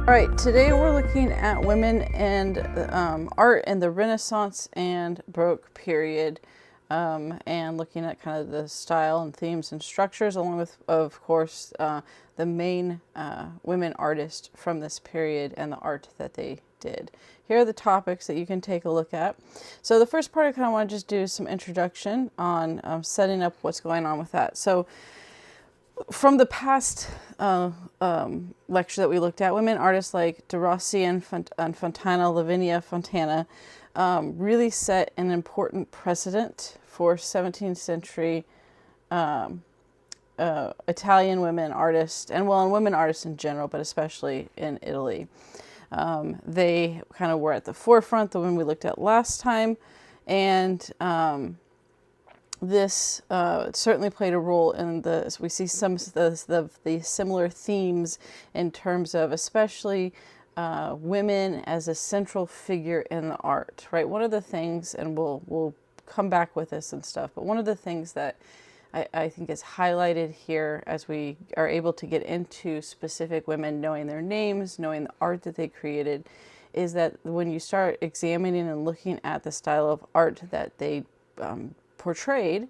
All right, today we're looking at women and art in the Renaissance and Baroque period, and looking at kind of the style and themes and structures, along with, of course, the main women artists from this period and the art that they did. Here are the topics that you can take a look at. So the first part, I kind of want to just do some introduction on setting up what's going on with that. So from the past lecture that we looked at, women artists like De Rossi and Fontana, Lavinia Fontana, really set an important precedent for 17th century Italian women artists, and women artists in general, but especially in Italy. They kind of were at the forefront, the women we looked at last time, and this certainly played a role in this. We see some of the similar themes in terms of especially women as a central figure in the art, right? One of the things, and we'll come back with this and stuff, but one of the things that I think is highlighted here as we are able to get into specific women, knowing their names, knowing the art that they created, is that when you start examining and looking at the style of art that they portrayed,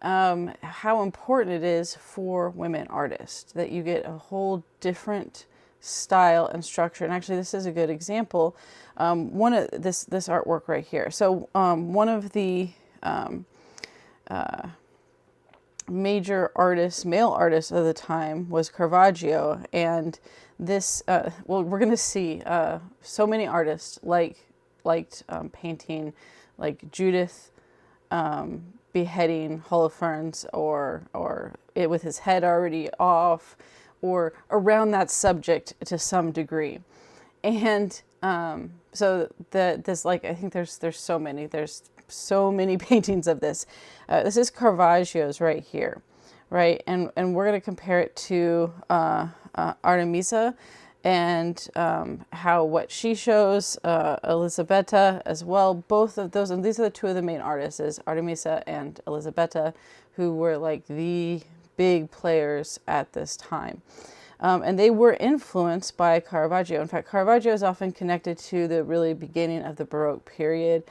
how important it is for women artists that you get a whole different style and structure. And actually, this is a good example. One of this artwork right here. So one of the major artists, male artists of the time, was Caravaggio, and this well, we're going to see so many artists liked painting, like Judith beheading Holofernes, or it with his head already off, or around that subject to some degree. And so this, like, I think there's so many paintings of this. This is Caravaggio's right here, right? And we're going to compare it to Artemisia, and how what she shows, Elisabetta as well. Both of those, and these are the two of the main artists, is Artemisia and Elisabetta, who were like the big players at this time. And they were influenced by Caravaggio. In fact, Caravaggio is often connected to the really beginning of the Baroque period,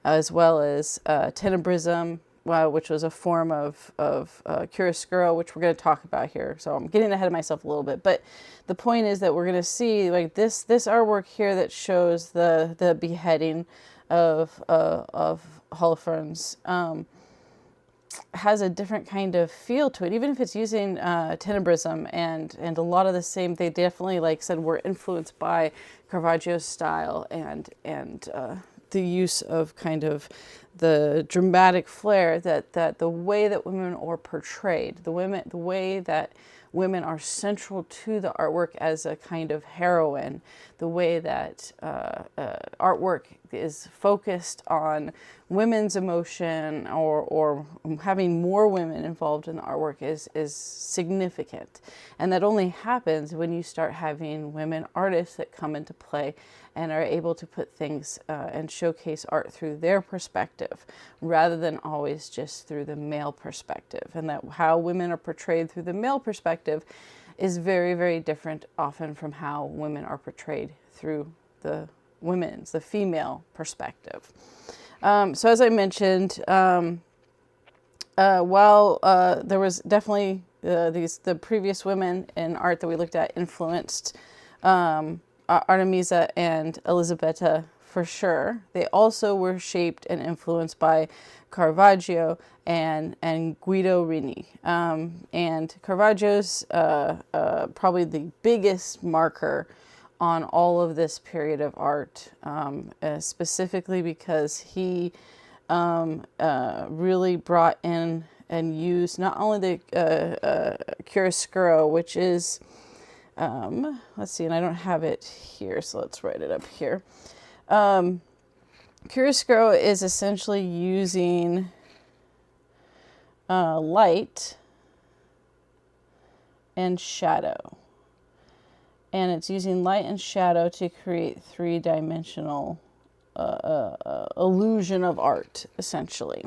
as well as tenebrism, which was a form of chiaroscuro, which we're going to talk about here. So I'm getting ahead of myself a little bit, but the point is that we're going to see, like, this artwork here that shows the beheading of Holofernes has a different kind of feel to it, even if it's using tenebrism and a lot of the same. They definitely, like I said, were influenced by Caravaggio's style and the use of kind of the dramatic flair that the way that women are portrayed, the way that women are central to the artwork as a kind of heroine, the way that artwork is focused on women's emotion or having more women involved in the artwork is significant. And that only happens when you start having women artists that come into play and are able to put things and showcase art through their perspective, rather than always just through the male perspective. And that how women are portrayed through the male perspective is very, very different often from how women are portrayed through the female perspective. So as I mentioned, while there was definitely the previous women in art that we looked at influenced Artemisia and Elisabetta for sure, they also were shaped and influenced by Caravaggio and Guido Reni. And Caravaggio's probably the biggest marker on all of this period of art, specifically because he really brought in and used not only the chiaroscuro, which is, let's see, and I don't have it here, so let's write it up here. Chiaroscuro is essentially using light and shadow. And it's using light and shadow to create three-dimensional illusion of art, essentially.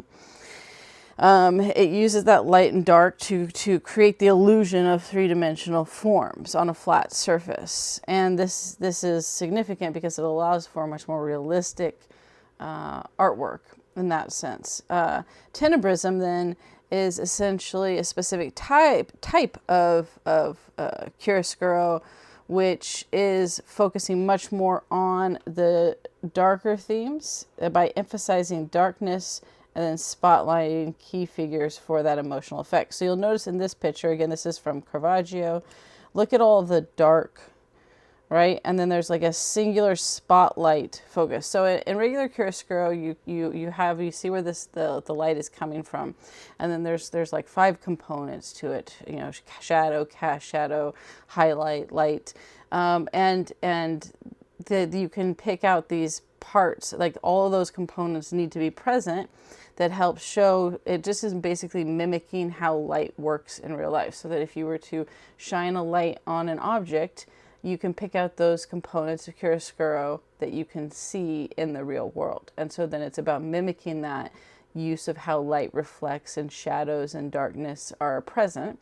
It uses that light and dark to create the illusion of three-dimensional forms on a flat surface. And this is significant because it allows for a much more realistic artwork in that sense. Tenebrism then is essentially a specific type of chiaroscuro, which is focusing much more on the darker themes by emphasizing darkness and then spotlighting key figures for that emotional effect. So you'll notice in this picture, again, this is from Caravaggio, look at all the dark, right? And then there's like a singular spotlight focus. So in regular chiaroscuro, you see where the light is coming from, and then there's like 5 components to it. You know, shadow, cast shadow, highlight, light, and you can pick out these parts. Like all of those components need to be present. That helps show, it just is basically mimicking how light works in real life. So that if you were to shine a light on an object, you can pick out those components of chiaroscuro that you can see in the real world. And so then it's about mimicking that use of how light reflects and shadows and darkness are present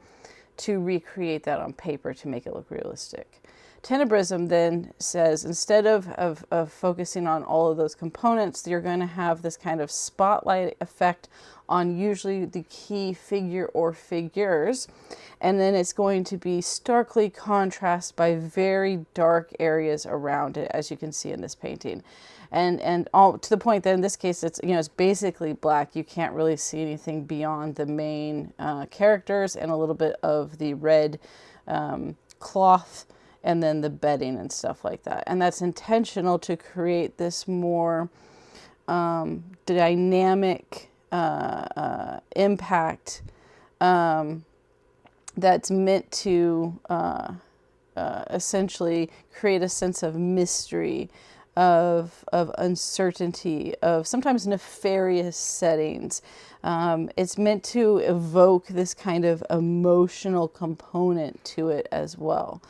to recreate that on paper to make it look realistic. Tenebrism then says, instead of focusing on all of those components, you're going to have this kind of spotlight effect on usually the key figure or figures, and then it's going to be starkly contrasted by very dark areas around it, as you can see in this painting. And all to the point that in this case it's basically black. You can't really see anything beyond the main characters and a little bit of the red cloth and then the bedding and stuff like that. And that's intentional to create this more dynamic impact that's meant to essentially create a sense of mystery, of uncertainty, of sometimes nefarious settings. It's meant to evoke this kind of emotional component to it as well.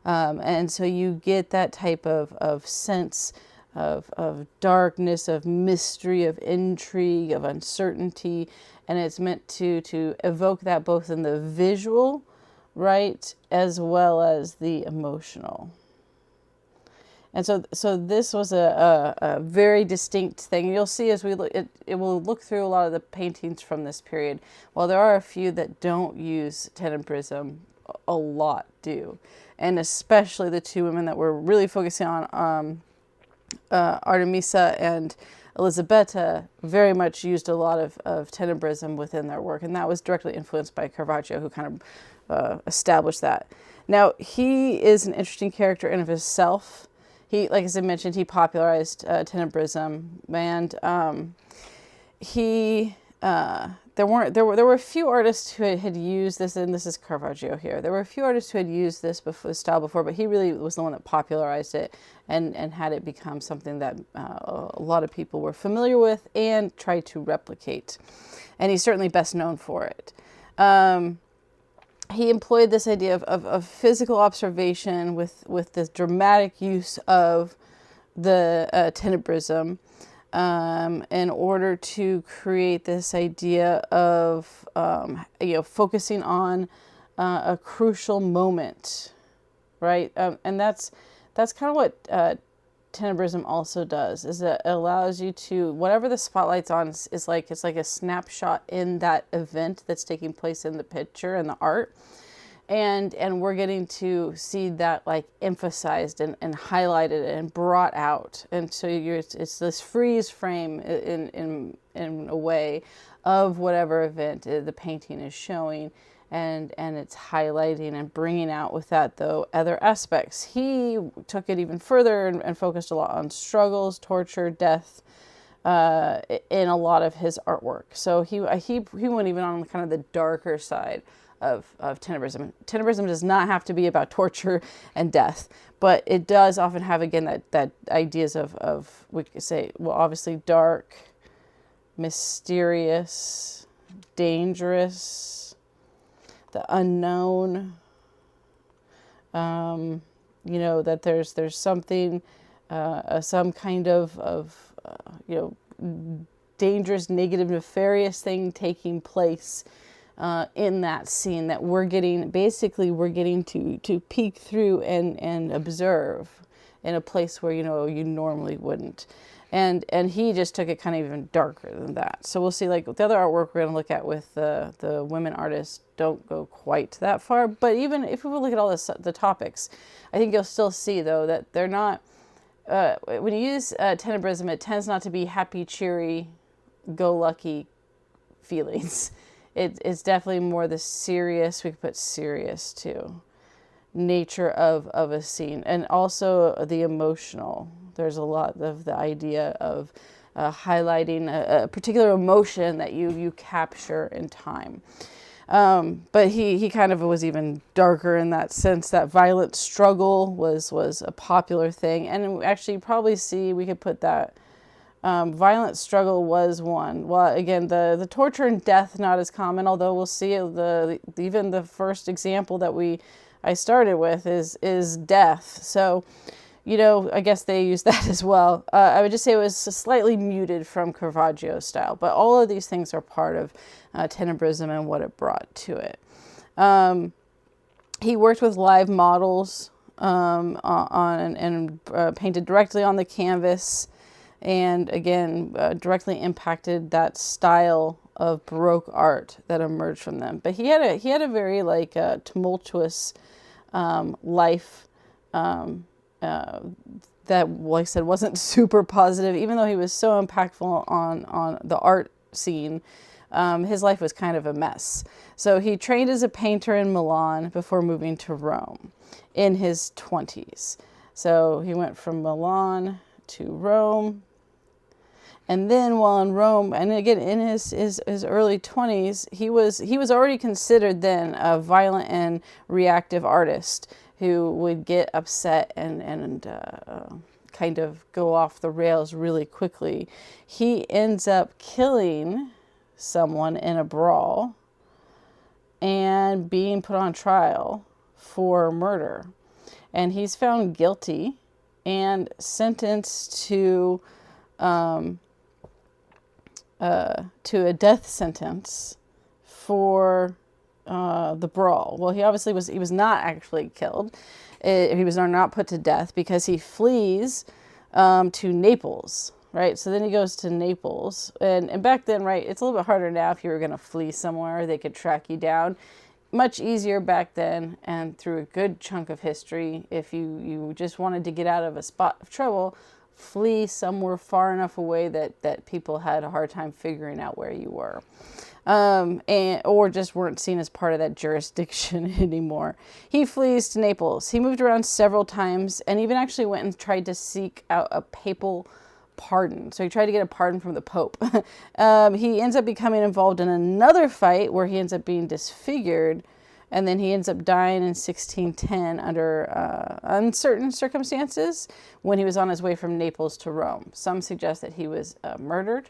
And so you get that type of sense of darkness, of mystery, of intrigue, of uncertainty. And it's meant to evoke that both in the visual, right, as well as the emotional. And so this was a very distinct thing. You'll see as we look, it will look through a lot of the paintings from this period. While there are a few that don't use tenebrism, a lot do. And especially the 2 women that we're really focusing on, Artemisa and Elisabetta, very much used a lot of tenebrism within their work. And that was directly influenced by Caravaggio, who kind of established that. Now, he is an interesting character in of himself. He, like as I mentioned, he popularized tenebrism, and there were a few artists who had used this, and this is Caravaggio here. There were a few artists who had used this style before, but he really was the one that popularized it and had it become something that a lot of people were familiar with and tried to replicate. And he's certainly best known for it. He employed this idea of physical observation with this dramatic use of the tenebrism in order to create this idea of focusing on a crucial moment, right? And that's kind of what tenebrism also does, is it allows you to, whatever the spotlight's on is like, it's like a snapshot in that event that's taking place in the picture and the art. And we're getting to see that like emphasized and highlighted and brought out. And so it's this freeze frame in a way of whatever event the painting is showing. And it's highlighting and bringing out with that, though, other aspects. He took it even further and focused a lot on struggles, torture, death in a lot of his artwork. So he went even on kind of the darker side of tenebrism. Tenebrism does not have to be about torture and death, but it does often have, again, that ideas of we could say, well, obviously dark, mysterious, dangerous, the unknown, that there's something, some kind of dangerous, negative, nefarious thing taking place in that scene that we're getting to peek through and observe in a place where, you normally wouldn't. And he just took it kind of even darker than that. So we'll see, like the other artwork we're going to look at with the women artists don't go quite that far. But even if we look at all the topics, I think you'll still see, though, that they're not, when you use tenebrism, it tends not to be happy, cheery, go-lucky feelings. It's definitely more the serious, we could put serious too, nature of a scene. And also the emotional. There's a lot of the idea of highlighting a particular emotion that you capture in time. But he kind of was even darker in that sense. That violent struggle was a popular thing. And actually probably see, we could put that, violent struggle was one. Well, again, the torture and death, not as common, although we'll see even the first example that I started with is death. So, I guess they use that as well. I would just say it was slightly muted from Caravaggio's style, but all of these things are part of tenebrism and what it brought to it. He worked with live models and painted directly on the canvas, and again, directly impacted that style of Baroque art that emerged from them. But he had a very tumultuous life. That, like I said, wasn't super positive, even though he was so impactful on the art scene. His life was kind of a mess. So he trained as a painter in Milan before moving to Rome in his 20s. So he went from Milan to Rome. And then while in Rome, and again in his early 20s, he was already considered then a violent and reactive artist who would get upset and kind of go off the rails really quickly. He ends up killing someone in a brawl and being put on trial for murder. And he's found guilty and sentenced to a death sentence for the brawl. Well, he was not actually killed. He was not put to death because he flees to Naples, right? So then he goes to Naples. And back then, right, it's a little bit harder now. If you were going to flee somewhere, they could track you down. Much easier back then, and through a good chunk of history, if you just wanted to get out of a spot of trouble, flee somewhere far enough away that people had a hard time figuring out where you were. Or just weren't seen as part of that jurisdiction anymore. He flees to Naples. He moved around several times and even actually went and tried to seek out a papal pardon. So he tried to get a pardon from the Pope. He ends up becoming involved in another fight where he ends up being disfigured, and then he ends up dying in 1610 under uncertain circumstances when he was on his way from Naples to Rome. Some suggest that he was murdered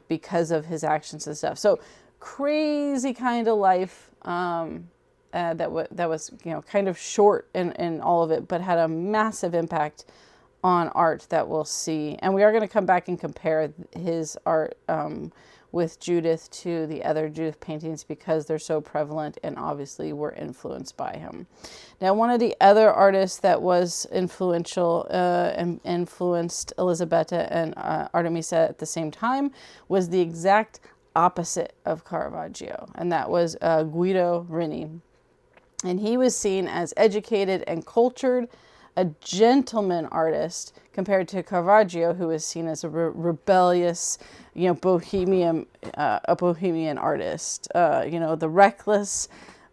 because of his actions and stuff. So crazy kind of life that was kind of short in all of it, but had a massive impact on art that we'll see. And we are going to come back and compare his art with Judith to the other Judith paintings because they're so prevalent and obviously were influenced by him. Now, one of the other artists that was influential and influenced Elisabetta and Artemisia at the same time was the exact opposite of Caravaggio, and that was Guido Reni. And he was seen as educated and cultured, a gentleman artist, compared to Caravaggio, who was seen as a rebellious, a bohemian artist. The reckless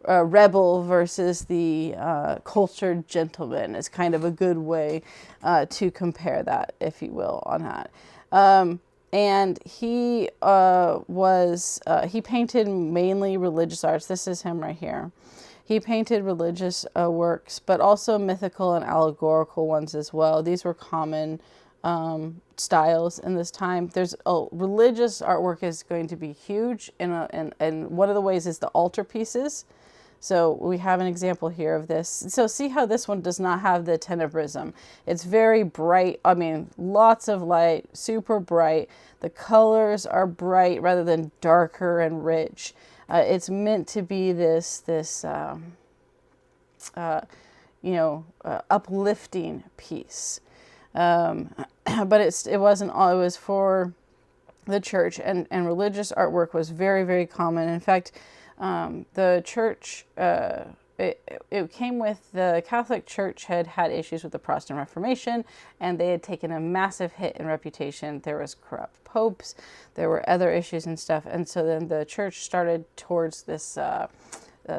rebel versus the cultured gentleman is kind of a good way to compare that, if you will, on that. And he he painted mainly religious arts. This is him right here. He painted religious works, but also mythical and allegorical ones as well. These were common styles in this time. Religious artwork is going to be huge, and one of the ways is the altarpieces. So we have an example here of this. So see how this one does not have the tenebrism. It's very bright. I mean, lots of light, super bright. The colors are bright rather than darker and rich. It's meant to be this uplifting piece. But it wasn't all. It was for the church, and religious artwork was very, very common. In fact, the church, it came with the Catholic Church had issues with the Protestant Reformation, and they had taken a massive hit in reputation. There was corrupt popes, there were other issues and stuff, and so then the church started towards this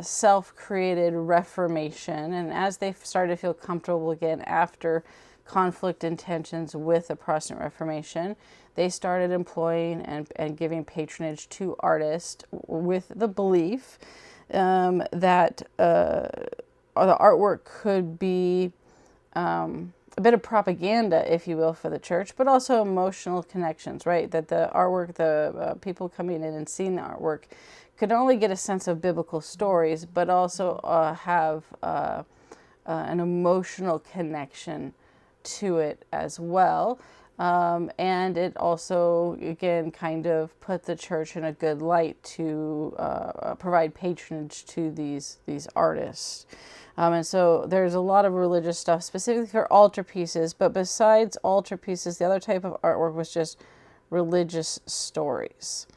self-created Reformation, and as they started to feel comfortable again after conflict and tensions with the Protestant Reformation, they started employing and giving patronage to artists with the belief that the artwork could be a bit of propaganda, if you will, for the church, but also emotional connections, right? That the artwork, the people coming in and seeing the artwork could not only get a sense of biblical stories, but also have an emotional connection to it as well. And it also, again, kind of put the church in a good light to provide patronage to these artists. And so there's a lot of religious stuff specifically for altarpieces, but besides altarpieces, the other type of artwork was just religious stories.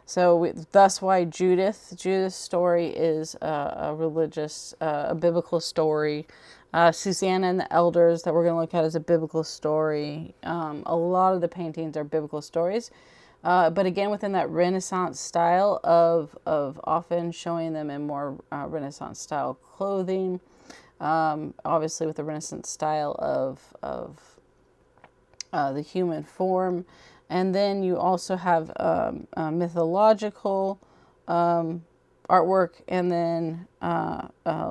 So that's why Judith's story is a religious, a biblical story. Susanna and the Elders that we're going to look at as a biblical story. A lot of the paintings are biblical stories. But again, within that Renaissance style of often showing them in more Renaissance style clothing. Obviously with the Renaissance style of the human form. And then you also have mythological artwork, and then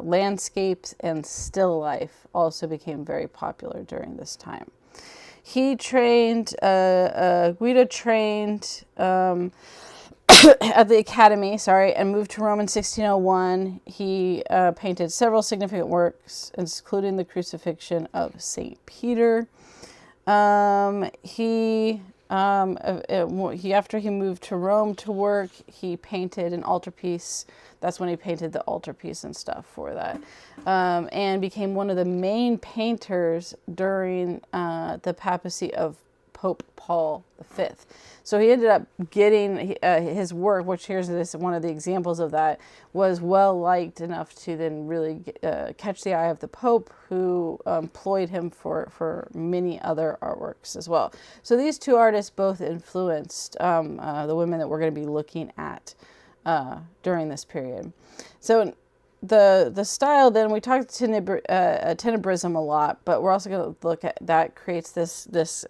landscapes and still life also became very popular during this time. He trained, Guido trained at the academy, and moved to Rome in 1601. He painted several significant works, including the crucifixion of St. Peter. After he moved to Rome to work, he painted an altarpiece. That's when he painted the altarpiece and stuff for that, and became one of the main painters during the papacy of Pope Paul V. So he ended up getting his work, which here's one of the examples of that, was well liked enough to then really catch the eye of the Pope, who employed him for many other artworks as well. So these two artists both influenced the women that we're going to be looking at during this period. So the style, then we talked tenebrism a lot, but we're also going to look at that creates this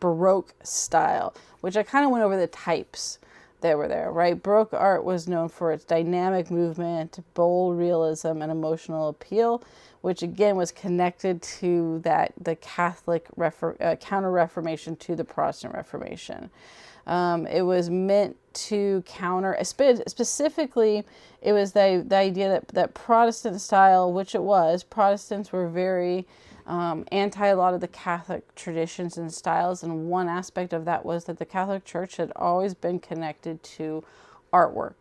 Baroque style, which I kind of went over the types that were there, right? Baroque art was known for its dynamic movement, bold realism, and emotional appeal, which again was connected to the Catholic counter-reformation to the Protestant Reformation. It was meant to counter, specifically, it was the idea that Protestant style, which it was, Protestants were very anti a lot of the Catholic traditions and styles, and one aspect of that was that the Catholic Church had always been connected to artwork,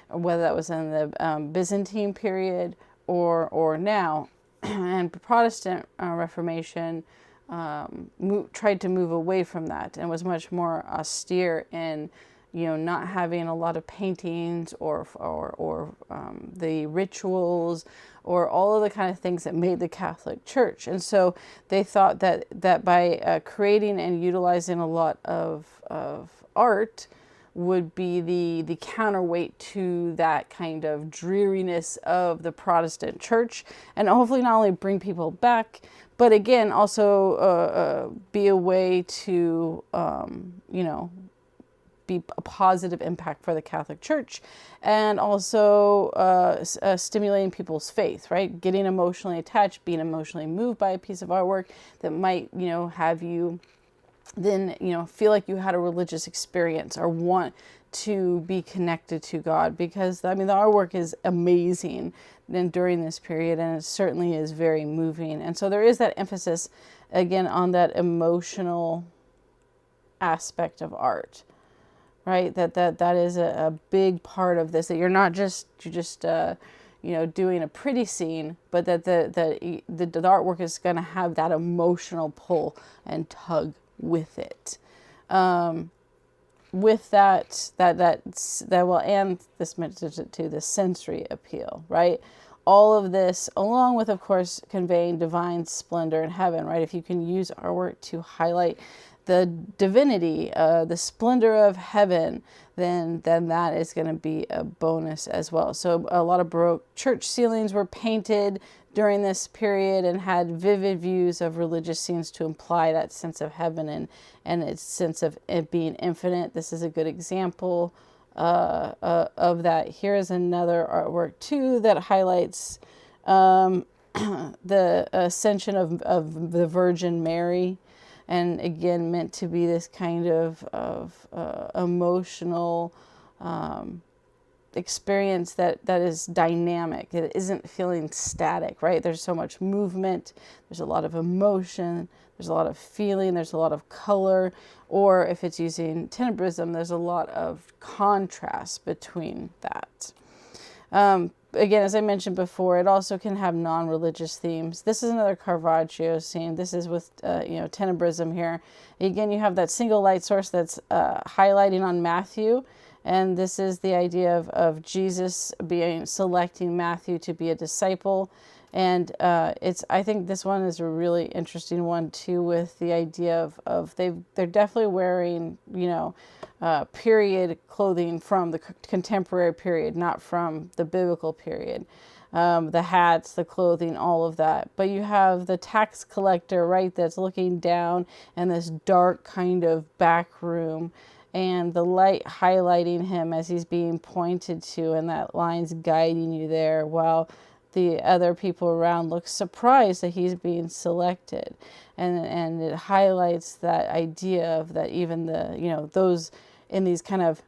whether that was in the Byzantine period or now. And Protestant Reformation tried to move away from that and was much more austere in, not having a lot of paintings or the rituals or all of the kind of things that made the Catholic Church. And so they thought that by creating and utilizing a lot of art would be the counterweight to that kind of dreariness of the Protestant Church, and hopefully not only bring people back, but again also be a way to be a positive impact for the Catholic Church, and also stimulating people's faith, right? Getting emotionally attached, being emotionally moved by a piece of artwork that might have you then feel like you had a religious experience or want to be connected to God, because the artwork is amazing. during this period, and it certainly is very moving. And so there is that emphasis again on that emotional aspect of art, right? That is a big part of this, that you're not just doing a pretty scene, but that the artwork is going to have that emotional pull and tug with it. With that will, and this mentions it to the sensory appeal, right? All of this, along with, of course, conveying divine splendor in heaven, right? If you can use artwork to highlight the divinity, the splendor of heaven, then that is going to be a bonus as well. So a lot of Baroque church ceilings were painted during this period and had vivid views of religious scenes to imply that sense of heaven and its sense of it being infinite. This is a good example of that. Here's another artwork too that highlights the ascension of the Virgin Mary, and again meant to be this kind of emotional experience that is dynamic. It isn't feeling static, right? There's so much movement, there's a lot of emotion, there's a lot of feeling, there's a lot of color, or if it's using tenebrism, there's a lot of contrast between that. Again, as I mentioned before, it also can have non-religious themes. This is another Caravaggio scene. This is with tenebrism here. Again, you have that single light source that's highlighting on Matthew. And this is the idea of Jesus selecting Matthew to be a disciple. And I think this one is a really interesting one too, with the idea of they're definitely wearing, period clothing from the contemporary period, not from the biblical period. The hats, the clothing, all of that. But you have the tax collector, right, that's looking down in this dark kind of back room, and the light highlighting him as he's being pointed to, and that line's guiding you there, while the other people around look surprised that he's being selected. And it highlights that idea of that even those in these kind of,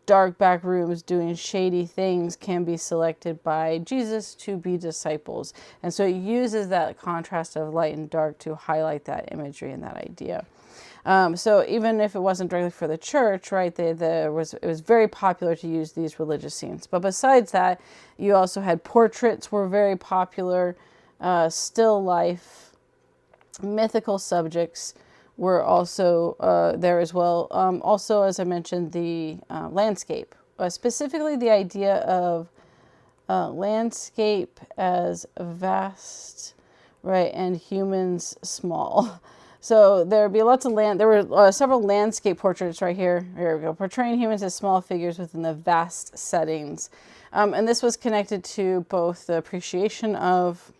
dark back rooms doing shady things can be selected by Jesus to be disciples. And so it uses that contrast of light and dark to highlight that imagery and that idea. So even if it wasn't directly for the church, right, it was very popular to use these religious scenes. But besides that, you also had portraits were very popular, still life, mythical subjects were also there as well. Also, as I mentioned, the landscape, specifically the idea of landscape as vast, right, and humans small. So there'd be lots of there were several landscape portraits right here. Here we go, portraying humans as small figures within the vast settings. And this was connected to both the appreciation of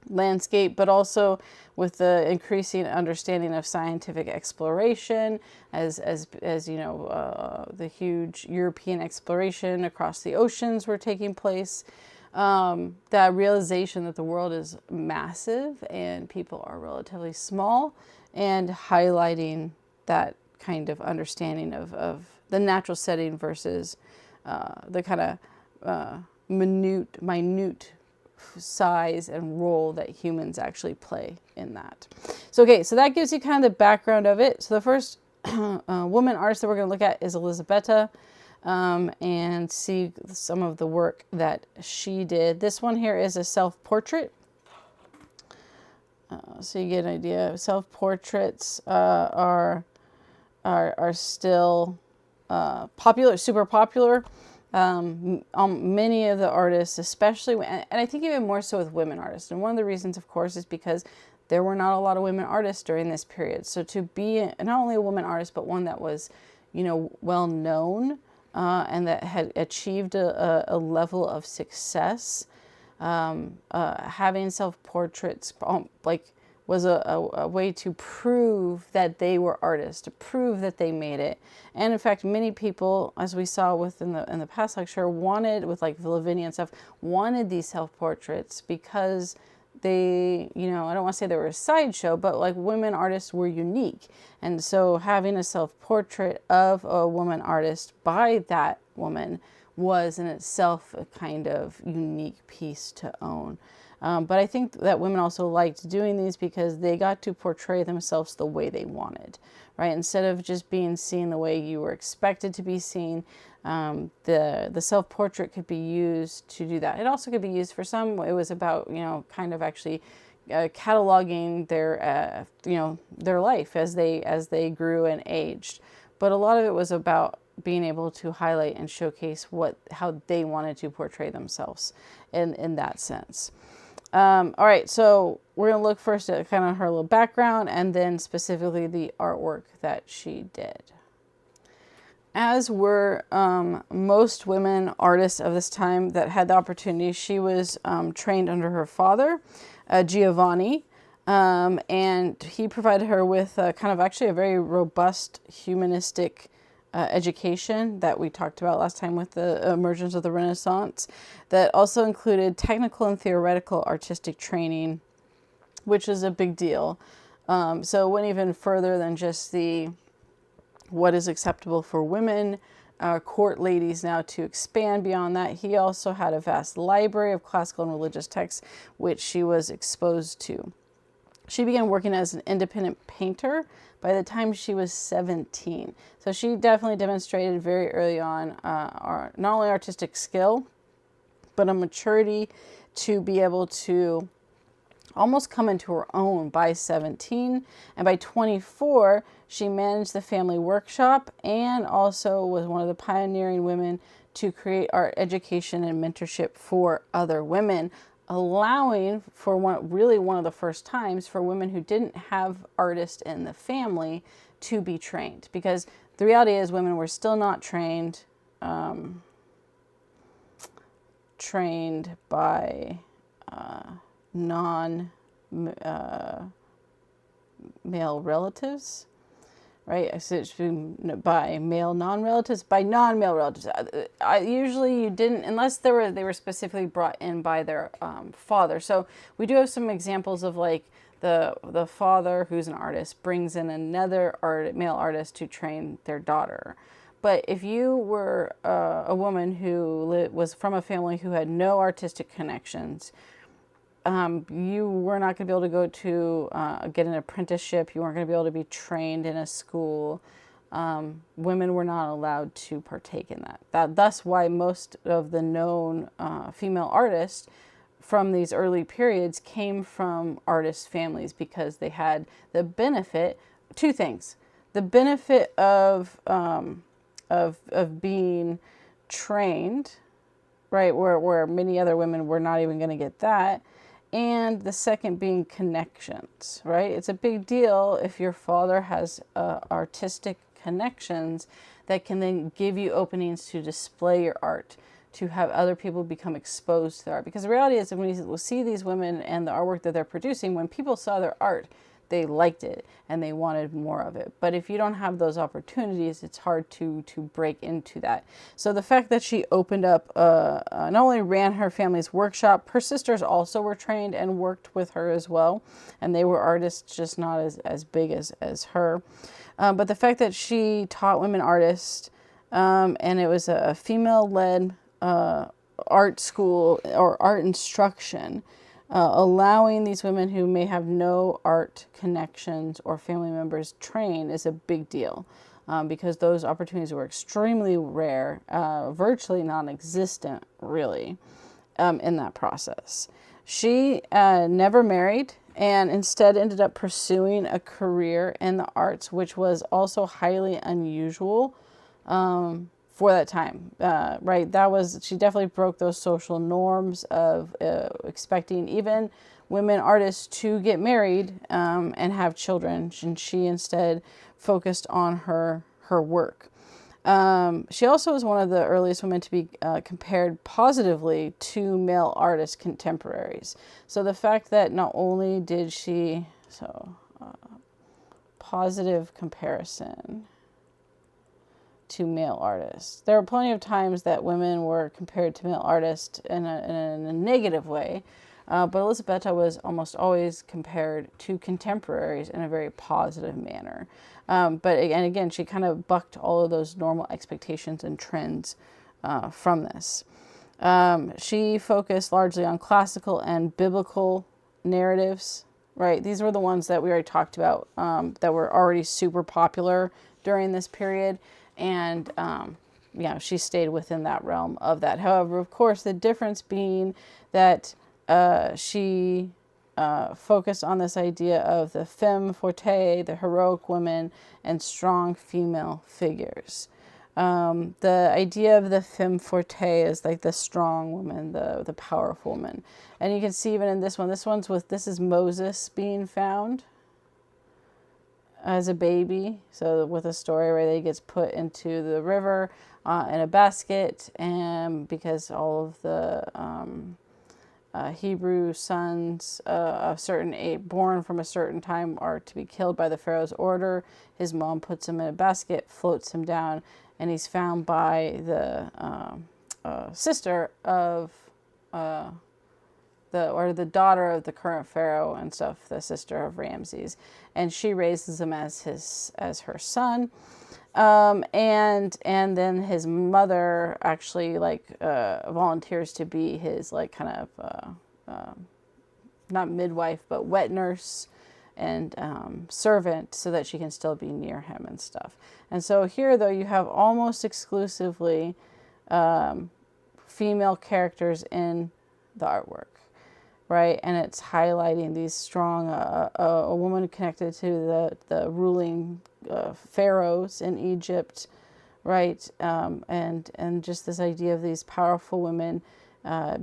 landscape, but also with the increasing understanding of scientific exploration, as the huge European exploration across the oceans were taking place. That realization that the world is massive and people are relatively small, and highlighting that kind of understanding of the natural setting versus the kind of minute size and role that humans actually play in that. So that gives you kind of the background of it. So the first woman artist that we're going to look at is Elisabetta. And see some of the work that she did. This one here is a self-portrait. So you get an idea. Self-portraits are still popular, super popular. Many of the artists, especially, and I think even more so with women artists. And one of the reasons, of course, is because there were not a lot of women artists during this period. So to be not only a woman artist, but one that was, well known, and that had achieved a level of success, having self-portraits was a way to prove that they were artists, to prove that they made it. And in fact, many people, as we saw in the past lecture, wanted, with like Lavinia and stuff, wanted these self-portraits because they, I don't want to say they were a sideshow, but like women artists were unique. And so having a self-portrait of a woman artist by that woman was in itself a kind of unique piece to own. But I think that women also liked doing these because they got to portray themselves the way they wanted, right? Instead of just being seen the way you were expected to be seen, the self-portrait could be used to do that. It also could be used for some. It was about, kind of actually cataloging their, their life as they grew and aged. But a lot of it was about being able to highlight and showcase how they wanted to portray themselves in that sense. All right, so we're going to look first at kind of her little background and then specifically the artwork that she did. As were most women artists of this time that had the opportunity, she was trained under her father, Giovanni, and he provided her with kind of actually a very robust humanistic education that we talked about last time with the emergence of the Renaissance, that also included technical and theoretical artistic training, which is a big deal. So it went even further than just what is acceptable for women, court ladies, now to expand beyond that. He also had a vast library of classical and religious texts, which she was exposed to. She began working as an independent painter by the time she was 17. So she definitely demonstrated very early on not only artistic skill, but a maturity to be able to almost come into her own by 17. And by 24, she managed the family workshop and also was one of the pioneering women to create art education and mentorship for other women, allowing for one of the first times for women who didn't have artists in the family to be trained. Because the reality is women were still not trained by non-male relatives, right? So it's by male non-relatives, by non-male relatives. Usually you didn't, unless they were specifically brought in by their father. So we do have some examples of like the father who's an artist brings in another male artist to train their daughter. But if you were a woman who was from a family who had no artistic connections, you were not going to be able to go to get an apprenticeship. You weren't going to be able to be trained in a school. Women were not allowed to partake in that. Thus why most of the known female artists from these early periods came from artist families, because they had the benefit, two things: the benefit of being trained, right, where many other women were not even going to get that. And the second being connections, right? It's a big deal if your father has artistic connections that can then give you openings to display your art, to have other people become exposed to their art. Because the reality is that when you see these women and the artwork that they're producing, when people saw their art, they liked it and they wanted more of it. But if you don't have those opportunities, it's hard to break into that. So the fact that she opened up, not only ran her family's workshop, her sisters also were trained and worked with her as well. And they were artists, just not as big as her. But the fact that she taught women artists, and it was a female-led art school or art instruction, allowing these women who may have no art connections or family members train is a big deal, because those opportunities were extremely rare, virtually non-existent, really, in that process. She never married and instead ended up pursuing a career in the arts, which was also highly unusual for that time, right? She definitely broke those social norms of expecting even women artists to get married and have children, and she instead focused on her work. She also was one of the earliest women to be compared positively to male artist contemporaries. So the fact that not only did she, positive comparison to male artists. There were plenty of times that women were compared to male artists in a negative way, but Elisabetta was almost always compared to contemporaries in a very positive manner. But again, she kind of bucked all of those normal expectations and trends from this. She focused largely on classical and biblical narratives, right? These were the ones that we already talked about, that were already super popular during this period. And, she stayed within that realm of that. However, of course, the difference being that she focused on this idea of the femme fatale, the heroic women, and strong female figures. The idea of the femme fatale is like the strong woman, the powerful woman. And you can see even in this one, this is Moses being found as a baby. So with a story where he gets put into the river in a basket, and because all of the Hebrew sons of certain age, born from a certain time, are to be killed by the Pharaoh's order, his mom puts him in a basket, floats him down, and he's found by the sister of the daughter of the current pharaoh and stuff, the sister of Ramses, and she raises him as her son. And then his mother actually volunteers to be his kind of not midwife but wet nurse and servant, so that she can still be near him and stuff. And so here, though, you have almost exclusively female characters in the artwork, right? And it's highlighting these strong, a woman connected to the ruling pharaohs in Egypt, right? And just this idea of these powerful women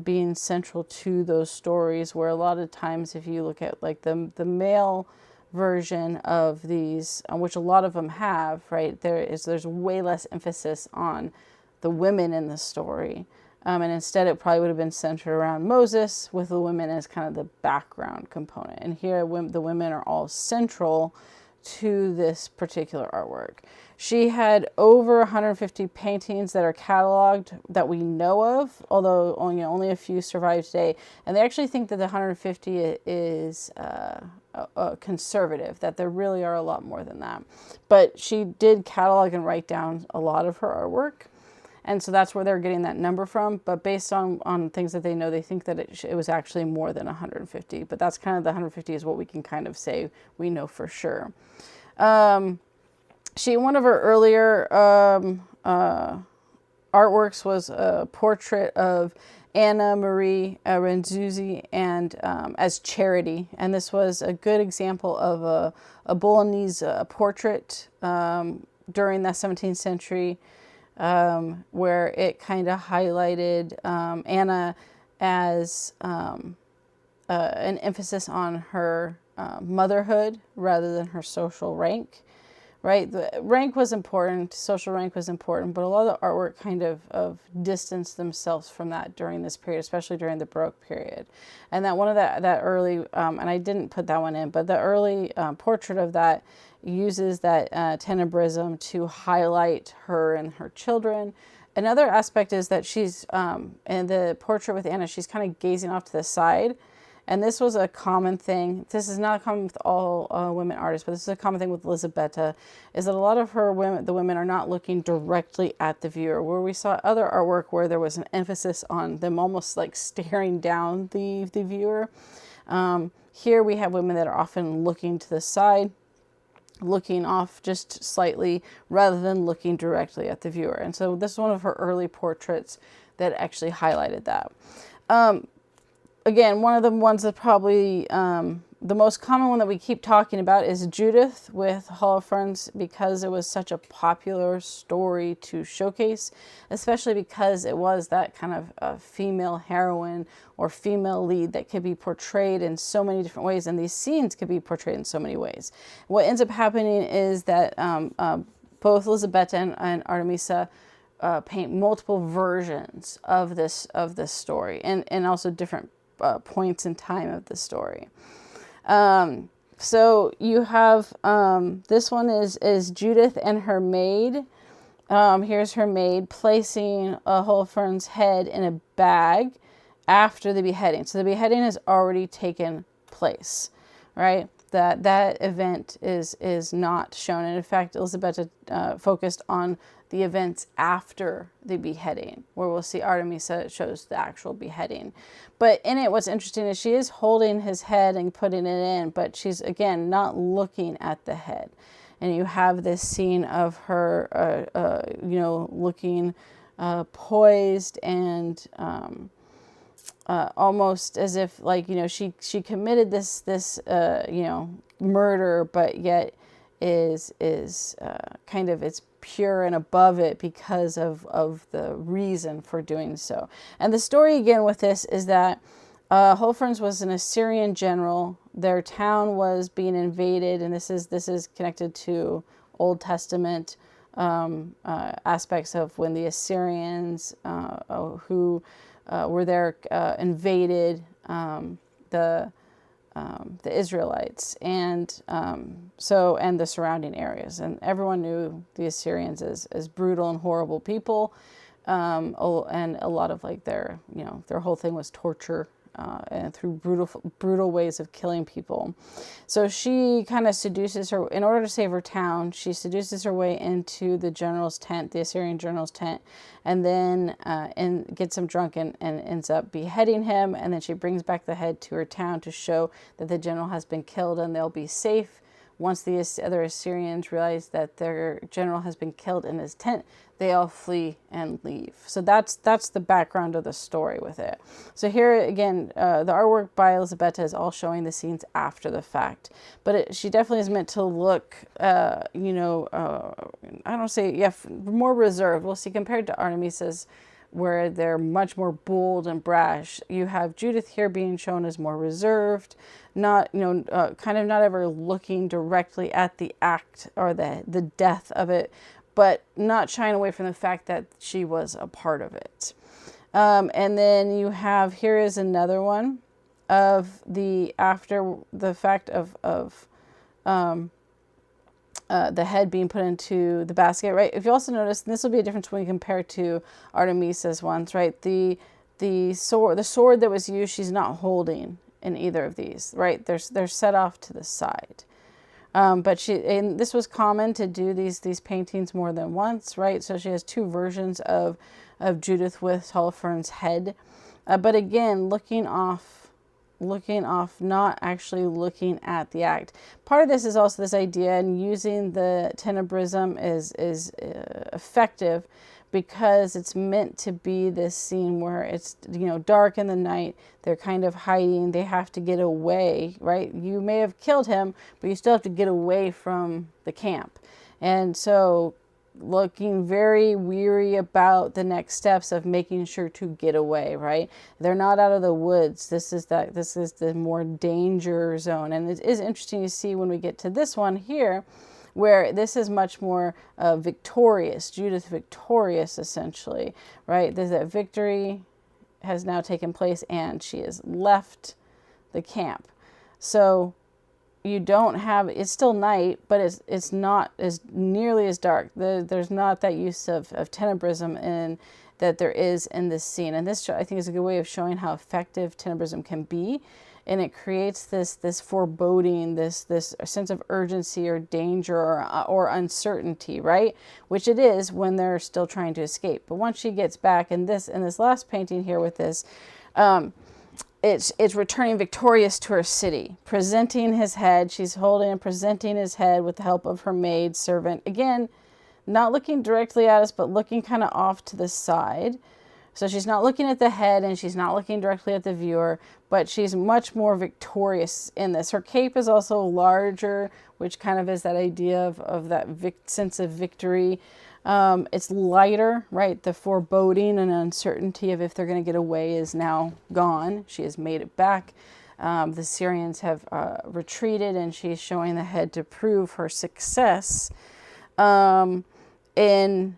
being central to those stories, where a lot of times, if you look at like the male version of these, which a lot of them have, right, there's way less emphasis on the women in the story. And instead, it probably would have been centered around Moses, with the women as kind of the background component. And here, the women are all central to this particular artwork. She had over 150 paintings that are cataloged that we know of, although only a few survive today. And they actually think that the 150 is conservative, that there really are a lot more than that. But she did catalog and write down a lot of her artwork. And so that's where they're getting that number from. But based on things that they know, they think that it was actually more than 150. But that's kind of, the 150 is what we can kind of say we know for sure. One of her earlier artworks was a portrait of Anna Marie Renzuzzi and as Charity. And this was a good example of a Bolognese portrait during the 17th century. Where it kind of highlighted Anna as an emphasis on her motherhood rather than her social rank, right? The rank was important, social rank was important, but a lot of the artwork kind of distanced themselves from that during this period, especially during the Baroque period. And that one of that early, and I didn't put that one in, but the early portrait of that uses that tenebrism to highlight her and her children. Another aspect is that she's, in the portrait with Anna, she's kind of gazing off to the side. And this was a common thing. This is not common with all women artists, but this is a common thing with Elisabetta, is that a lot of the women are not looking directly at the viewer, where we saw other artwork where there was an emphasis on them almost like staring down the viewer. Here we have women that are often looking to the side, looking off just slightly rather than looking directly at the viewer. And so this is one of her early portraits that actually highlighted that. Again, one of the ones that probably the most common one that we keep talking about is Judith with Holofernes, because it was such a popular story to showcase, especially because it was that kind of a female heroine or female lead that could be portrayed in so many different ways, and these scenes could be portrayed in so many ways. What ends up happening is that both Elisabetta and Artemisia paint multiple versions of this story, and also different points in time of the story. So you have, this one is Judith and her maid. Here's her maid placing Holofernes' head in a bag after the beheading. So the beheading has already taken place, right? that event is not shown. And in fact, Elisabetta focused on the events after the beheading, where we'll see Artemisia shows the actual beheading. But in it, what's interesting is she is holding his head and putting it in, but she's, again, not looking at the head. And you have this scene of her, looking poised and almost as if, like, she committed this murder, but yet is kind of, it's pure and above it because of the reason for doing so. And the story again with this is that Holofernes was an Assyrian general. Their town was being invaded, and this is connected to Old Testament aspects of when the Assyrians who were there invaded the Israelites, and and the surrounding areas, and everyone knew the Assyrians as brutal and horrible people, and a lot of, like, their whole thing was torture. And through brutal ways of killing people. So she kind of seduces her, in order to save her town, she seduces her way into the general's tent, the Assyrian general's tent, and then gets him drunk and ends up beheading him. And then she brings back the head to her town to show that the general has been killed and they'll be safe. Once the other Assyrians realize that their general has been killed in his tent, they all flee and leave. So that's the background of the story with it. So here again, the artwork by Elisabetta is all showing the scenes after the fact. But she definitely is meant to look, I don't say, more reserved. We'll see, compared to Artemisia's, where they're much more bold and brash. You have Judith here being shown as more reserved, not, kind of not ever looking directly at the act or the death of it, but not shying away from the fact that she was a part of it. And then you have, here is another one of the, after the fact of the head being put into the basket, right? If you also notice, and this will be a difference when you compare to Artemisia's ones, right? The sword that was used, she's not holding in either of these, right? They're set off to the side. But this was common to do these paintings more than once, right? So she has two versions of Judith with Holofernes' head. But again, looking off, not actually looking at the act. Part of this is also this idea, and using the tenebrism is effective because it's meant to be this scene where it's, dark in the night, they're kind of hiding, they have to get away, right? You may have killed him, but you still have to get away from the camp. And so looking very weary about the next steps of making sure to get away, right? They're not out of the woods. This is the more danger zone. And it is interesting to see when we get to this one here, where this is much more victorious, Judith victorious, essentially, right? There's that victory has now taken place and she has left the camp. So you don't have, it's still night, but it's not as nearly as dark. There's not that use of tenebrism in that there is in this scene. And this, I think, is a good way of showing how effective tenebrism can be. And it creates this foreboding, this sense of urgency or danger or uncertainty, right? Which it is when they're still trying to escape. But once she gets back, in this last painting here with this, it's returning victorious to her city, presenting his head. She's holding and presenting his head with the help of her maid servant. Again, not looking directly at us, but looking kind of off to the side. So she's not looking at the head and she's not looking directly at the viewer, but she's much more victorious in this. Her cape is also larger, which kind of is that idea of that sense of victory. It's lighter, right? The foreboding and uncertainty of if they're going to get away is now gone. She has made it back. The Syrians have retreated, and she's showing the head to prove her success in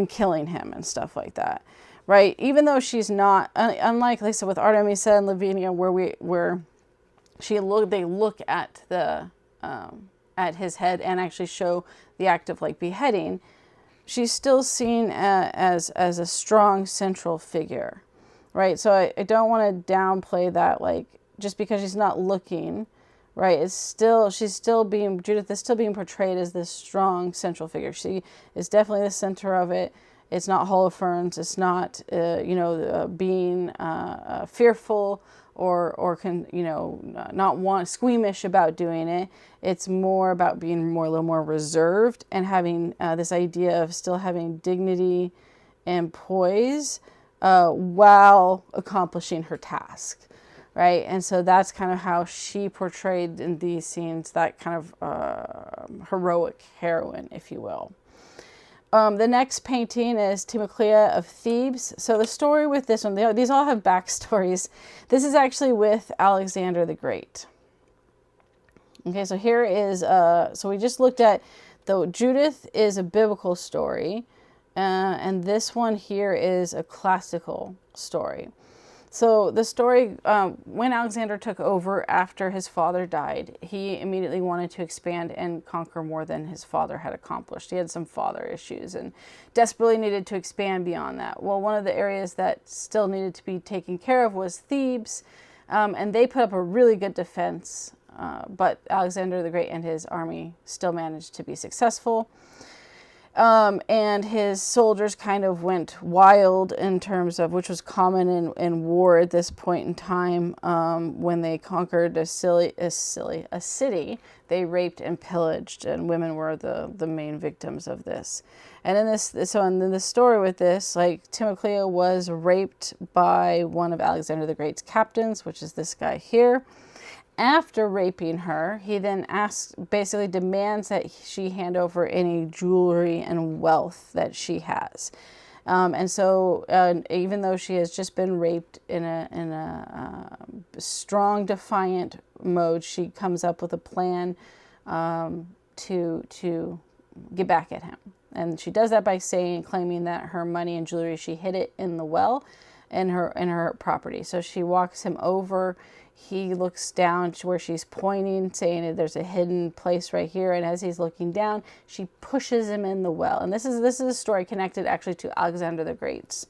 killing him and stuff like that, right? Even though she's not, unlike Lisa with Artemisia and Lavinia, where they look at the at his head and actually show the act of like beheading, she's still seen as a strong central figure, right? So I don't want to downplay that, like, just because she's not looking, right? Judith is still being portrayed as this strong central figure. She is definitely the center of it. It's not Holofernes. It's not, being fearful or not squeamish about doing it. It's more about being a little more reserved and having this idea of still having dignity and poise while accomplishing her task, right? And so that's kind of how she portrayed in these scenes, that kind of heroic heroine, if you will. The next painting is Timoclea of Thebes. So the story with this one, these all have backstories. This is actually with Alexander the Great. Okay, so here is, so we just looked at, though Judith is a biblical story, and this one here is a classical story. So the story, when Alexander took over after his father died, he immediately wanted to expand and conquer more than his father had accomplished. He had some father issues and desperately needed to expand beyond that. Well, one of the areas that still needed to be taken care of was Thebes, and they put up a really good defense, but Alexander the Great and his army still managed to be successful. And his soldiers kind of went wild in terms of, which was common in war at this point in time, when they conquered a city, they raped and pillaged, and women were the main victims of this. And in the story with this, like, Timoclea was raped by one of Alexander the Great's captains, which is this guy here. After raping her, he then basically demands that she hand over any jewelry and wealth that she has. And so even though she has just been raped in a strong, defiant mode, she comes up with a plan to get back at him. And she does that by claiming that her money and jewelry, she hid it in the well in her property. So she walks him over. He looks down to where she's pointing, saying that there's a hidden place right here. And as he's looking down, she pushes him in the well. And this is a story connected actually to Alexander the Great's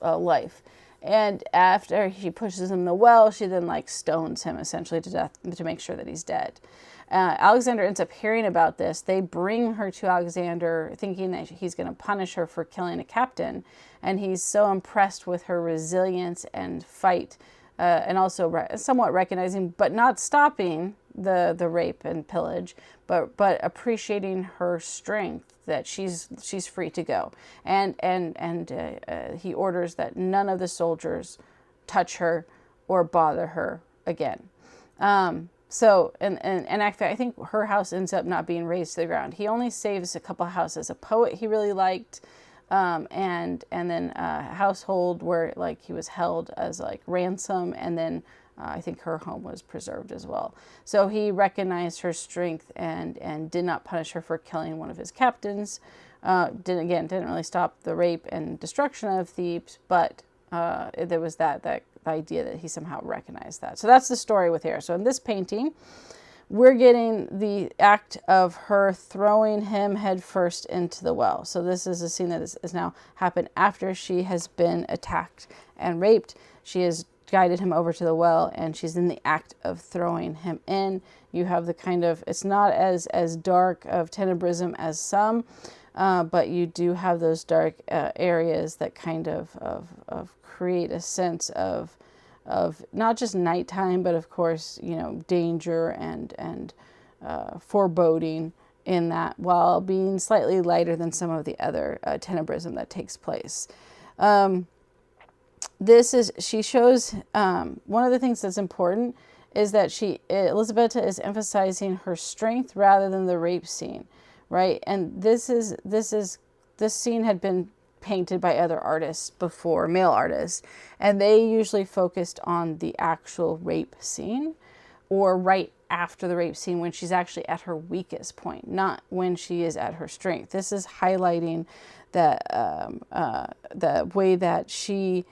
life. And after she pushes him in the well, she then stones him essentially to death to make sure that he's dead. Alexander ends up hearing about this. They bring her to Alexander thinking that he's going to punish her for killing a captain. And he's so impressed with her resilience and fight, and also somewhat recognizing, but not stopping the rape and pillage, but appreciating her strength, that she's free to go. And he orders that none of the soldiers touch her or bother her again. So, and actually, I think her house ends up not being razed to the ground. He only saves a couple of houses. A poet he really liked, and then a household where he was held as ransom, and then I think her home was preserved as well. So he recognized her strength and did not punish her for killing one of his captains. Didn't really stop the rape and destruction of Thebes, but there was that idea that he somehow recognized that. So that's the story with her. So in this painting, we're getting the act of her throwing him headfirst into the well. So this is a scene that is now happened after she has been attacked and raped. She has guided him over to the well, and she's in the act of throwing him in. You have the kind of, it's not as dark of tenebrism as some, but you do have those dark areas that kind of create a sense of not just nighttime, but of course, danger and foreboding in that, while being slightly lighter than some of the other tenebrism that takes place. She shows, one of the things that's important is that Elisabetta is emphasizing her strength rather than the rape scene, right? And this scene had been painted by other artists before, male artists, and they usually focused on the actual rape scene, or right after the rape scene when she's actually at her weakest point, not when she is at her strength. This is highlighting that the way that she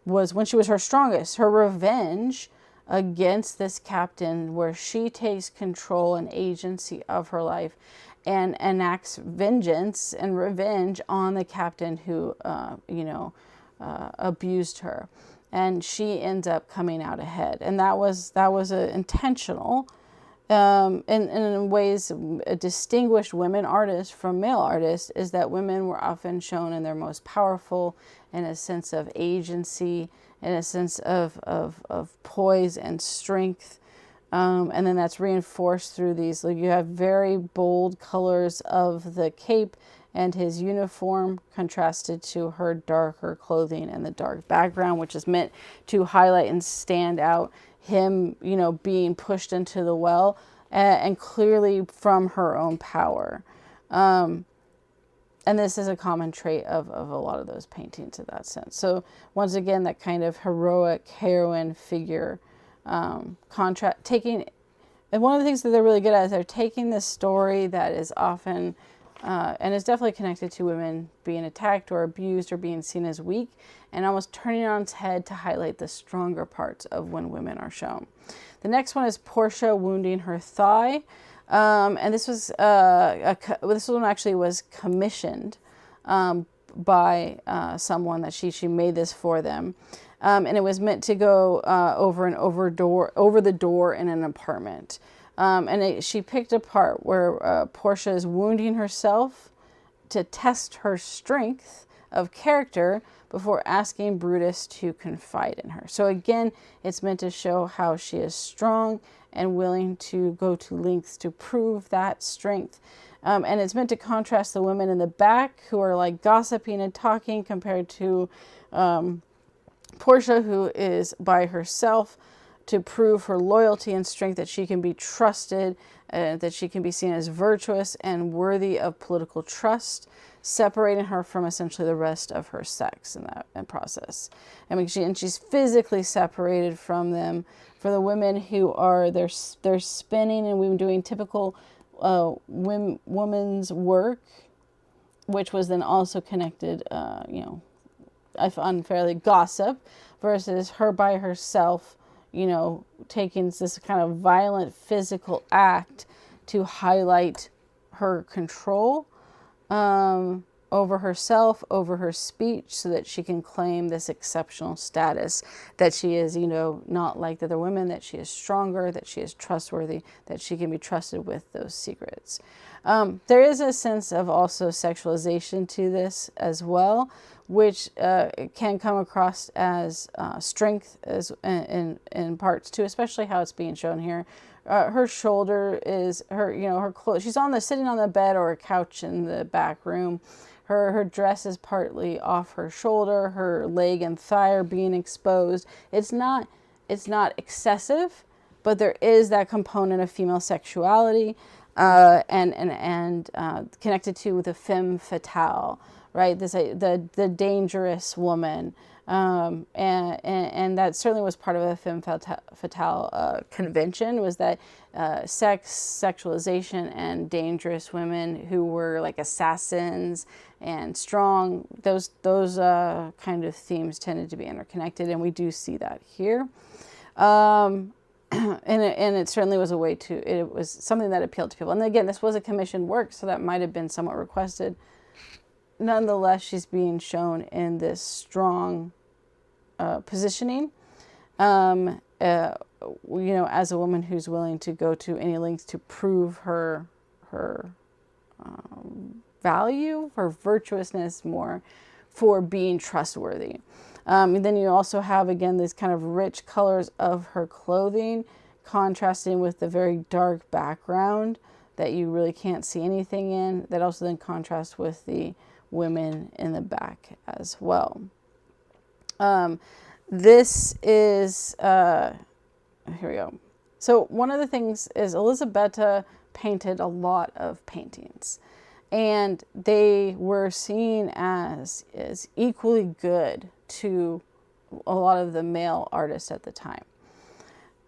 was when she was her strongest, her revenge against this captain, where she takes control and agency of her life and enacts vengeance and revenge on the captain who, abused her. and she ends up coming out ahead. And that was intentional. And in ways, distinguished women artists from male artists is that women were often shown in their most powerful, in a sense of agency, in a sense of poise and strength. And then that's reinforced through these, like you have very bold colors of the cape and his uniform contrasted to her darker clothing and the dark background, which is meant to highlight and stand out him, being pushed into the well, and clearly from her own power. And this is a common trait of a lot of those paintings in that sense. So once again, that kind of heroic heroine figure, taking, and one of the things that they're really good at is they're taking this story that is often, and is definitely connected to women being attacked or abused or being seen as weak, and almost turning it on its head to highlight the stronger parts of when women are shown. The next one is Portia wounding her thigh. And this was this one actually was commissioned by someone that she made this for them, and it was meant to go over the door in an apartment. And she picked a part where Portia is wounding herself to test her strength of character before asking Brutus to confide in her. So again, it's meant to show how she is strong and willing to go to lengths to prove that strength. And it's meant to contrast the women in the back who are like gossiping and talking compared to Portia, who is by herself to prove her loyalty and strength, that she can be trusted, that she can be seen as virtuous and worthy of political trust, separating her from essentially the rest of her sex in that process. I mean, she's physically separated from them. For the women who are, they're spinning and we're doing typical women's work, which was then also connected, unfairly gossip, versus her by herself, taking this kind of violent physical act to highlight her control over herself, over her speech, so that she can claim this exceptional status, that she is, not like the other women, that she is stronger, that she is trustworthy, that she can be trusted with those secrets. There is a sense of also sexualization to this as well, which can come across as strength as in parts too, especially how it's being shown here. Her shoulder is her clothes. She's sitting on the bed or a couch in the back room. Her dress is partly off her shoulder. Her leg and thigh are being exposed. It's not excessive, but there is that component of female sexuality, and connected to the femme fatale, right? The dangerous woman. And that certainly was part of the femme fatale convention, was that sexualization and dangerous women who were like assassins and strong, those kind of themes tended to be interconnected, and we do see that here. And it certainly was it was something that appealed to people. And again, this was a commissioned work, so that might have been somewhat requested. Nonetheless, she's being shown in this strong positioning, as a woman who's willing to go to any lengths to prove her value, her virtuousness, more for being trustworthy. And then you also have, again, these kind of rich colors of her clothing contrasting with the very dark background that you really can't see anything in, that also then contrasts with the women in the back as well. This is, here we go. So one of the things is Elisabetta painted a lot of paintings, and they were seen as equally good to a lot of the male artists at the time.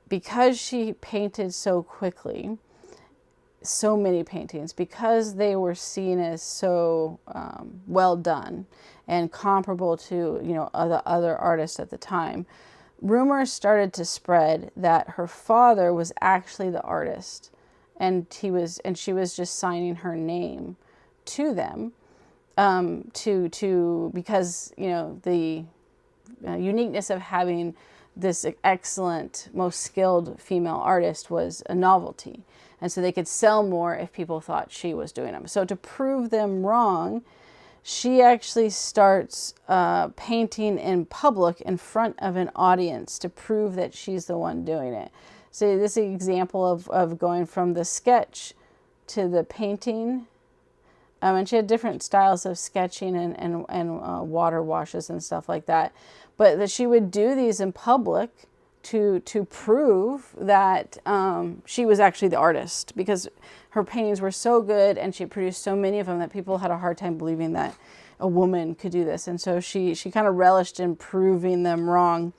Because she painted so quickly, so many paintings, because they were seen as so well done and comparable to other artists at the time, rumors started to spread that her father was actually the artist, and she was just signing her name to them, because uniqueness of having this excellent, most skilled female artist was a novelty. And so they could sell more if people thought she was doing them. So to prove them wrong, she actually starts painting in public in front of an audience to prove that she's the one doing it. So this is an example of going from the sketch to the painting. And she had different styles of sketching and water washes and stuff like that. But that she would do these in public to prove that she was actually the artist, because her paintings were so good and she produced so many of them that people had a hard time believing that a woman could do this. And so she kind of relished in proving them wrong.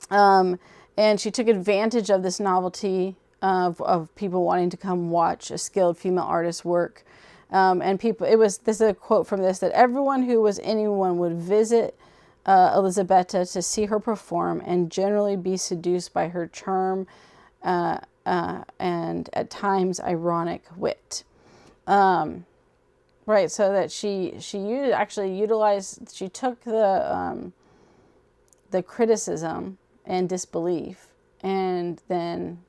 And she took advantage of this novelty of people wanting to come watch a skilled female artist's work. And people, this is a quote from this, that everyone who was anyone would visit Elisabetta to see her perform and generally be seduced by her charm and at times ironic wit. Right, so that she actually utilized, she took the criticism and disbelief and then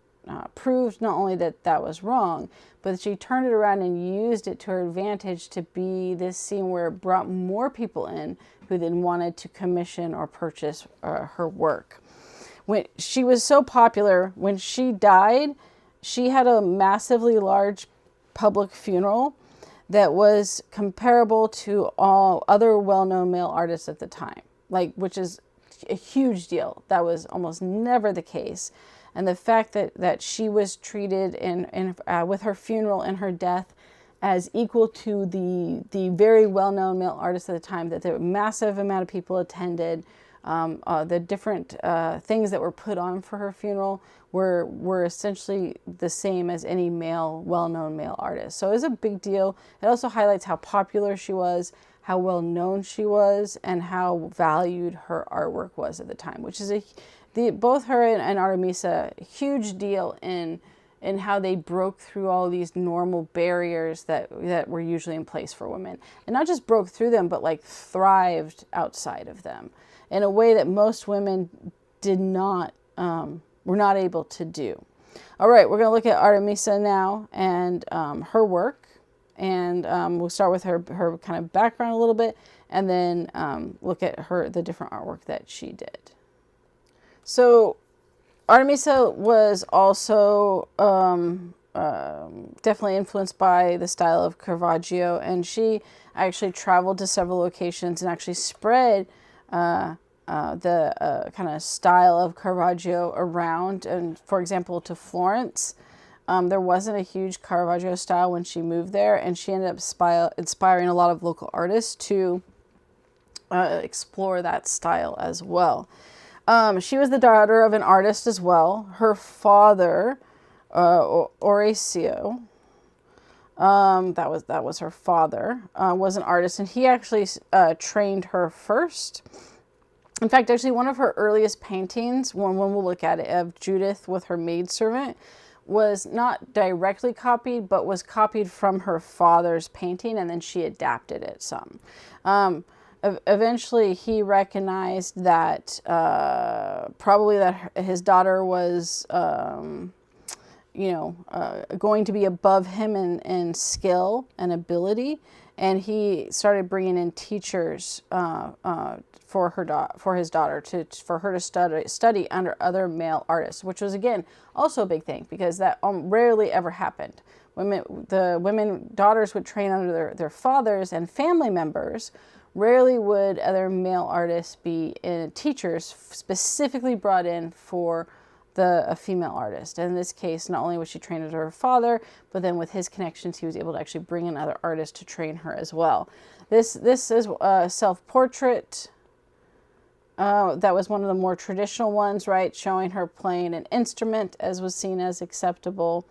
proved not only that that was wrong, but she turned it around and used it to her advantage to be this scene where it brought more people in who then wanted to commission or purchase her work. When she was so popular, when she died, she had a massively large public funeral that was comparable to all other well-known male artists at the time, which is a huge deal. That was almost never the case. And the fact that she was treated with her funeral and her death as equal to the very well-known male artists at the time, that the massive amount of people attended, the different things that were put on for her funeral were essentially the same as any well-known male artist. So it was a big deal. It also highlights how popular she was, how well-known she was, and how valued her artwork was at the time, which is both her and Artemisa, a huge deal in how they broke through all these normal barriers that were usually in place for women. And not just broke through them, but thrived outside of them in a way that most women were not able to do. All right, we're going to look at Artemisa now and her work. And we'll start with her kind of background a little bit, and then look at the different artwork that she did. So Artemisa was also definitely influenced by the style of Caravaggio, and she actually traveled to several locations and actually spread the kind of style of Caravaggio around. And for example, to Florence, there wasn't a huge Caravaggio style when she moved there, and she ended up inspiring a lot of local artists to explore that style as well. She was the daughter of an artist as well. Her father, Orazio, that was her father, was an artist, and he actually trained her first. In fact, actually one of her earliest paintings, when we'll look at it, of Judith with her maidservant, was not directly copied, but was copied from her father's painting, and then she adapted it some. Eventually, he recognized that probably that his daughter was, going to be above him in skill and ability, and he started bringing in teachers for his daughter for her to study under other male artists, which was again also a big thing, because that rarely ever happened. The daughters would train under their fathers and family members. Rarely would other male artists be teachers specifically brought in for a female artist. And in this case, not only was she trained under her father, but then with his connections, he was able to actually bring in other artists to train her as well. This is a self-portrait. That was one of the more traditional ones, right? Showing her playing an instrument, as was seen as acceptable.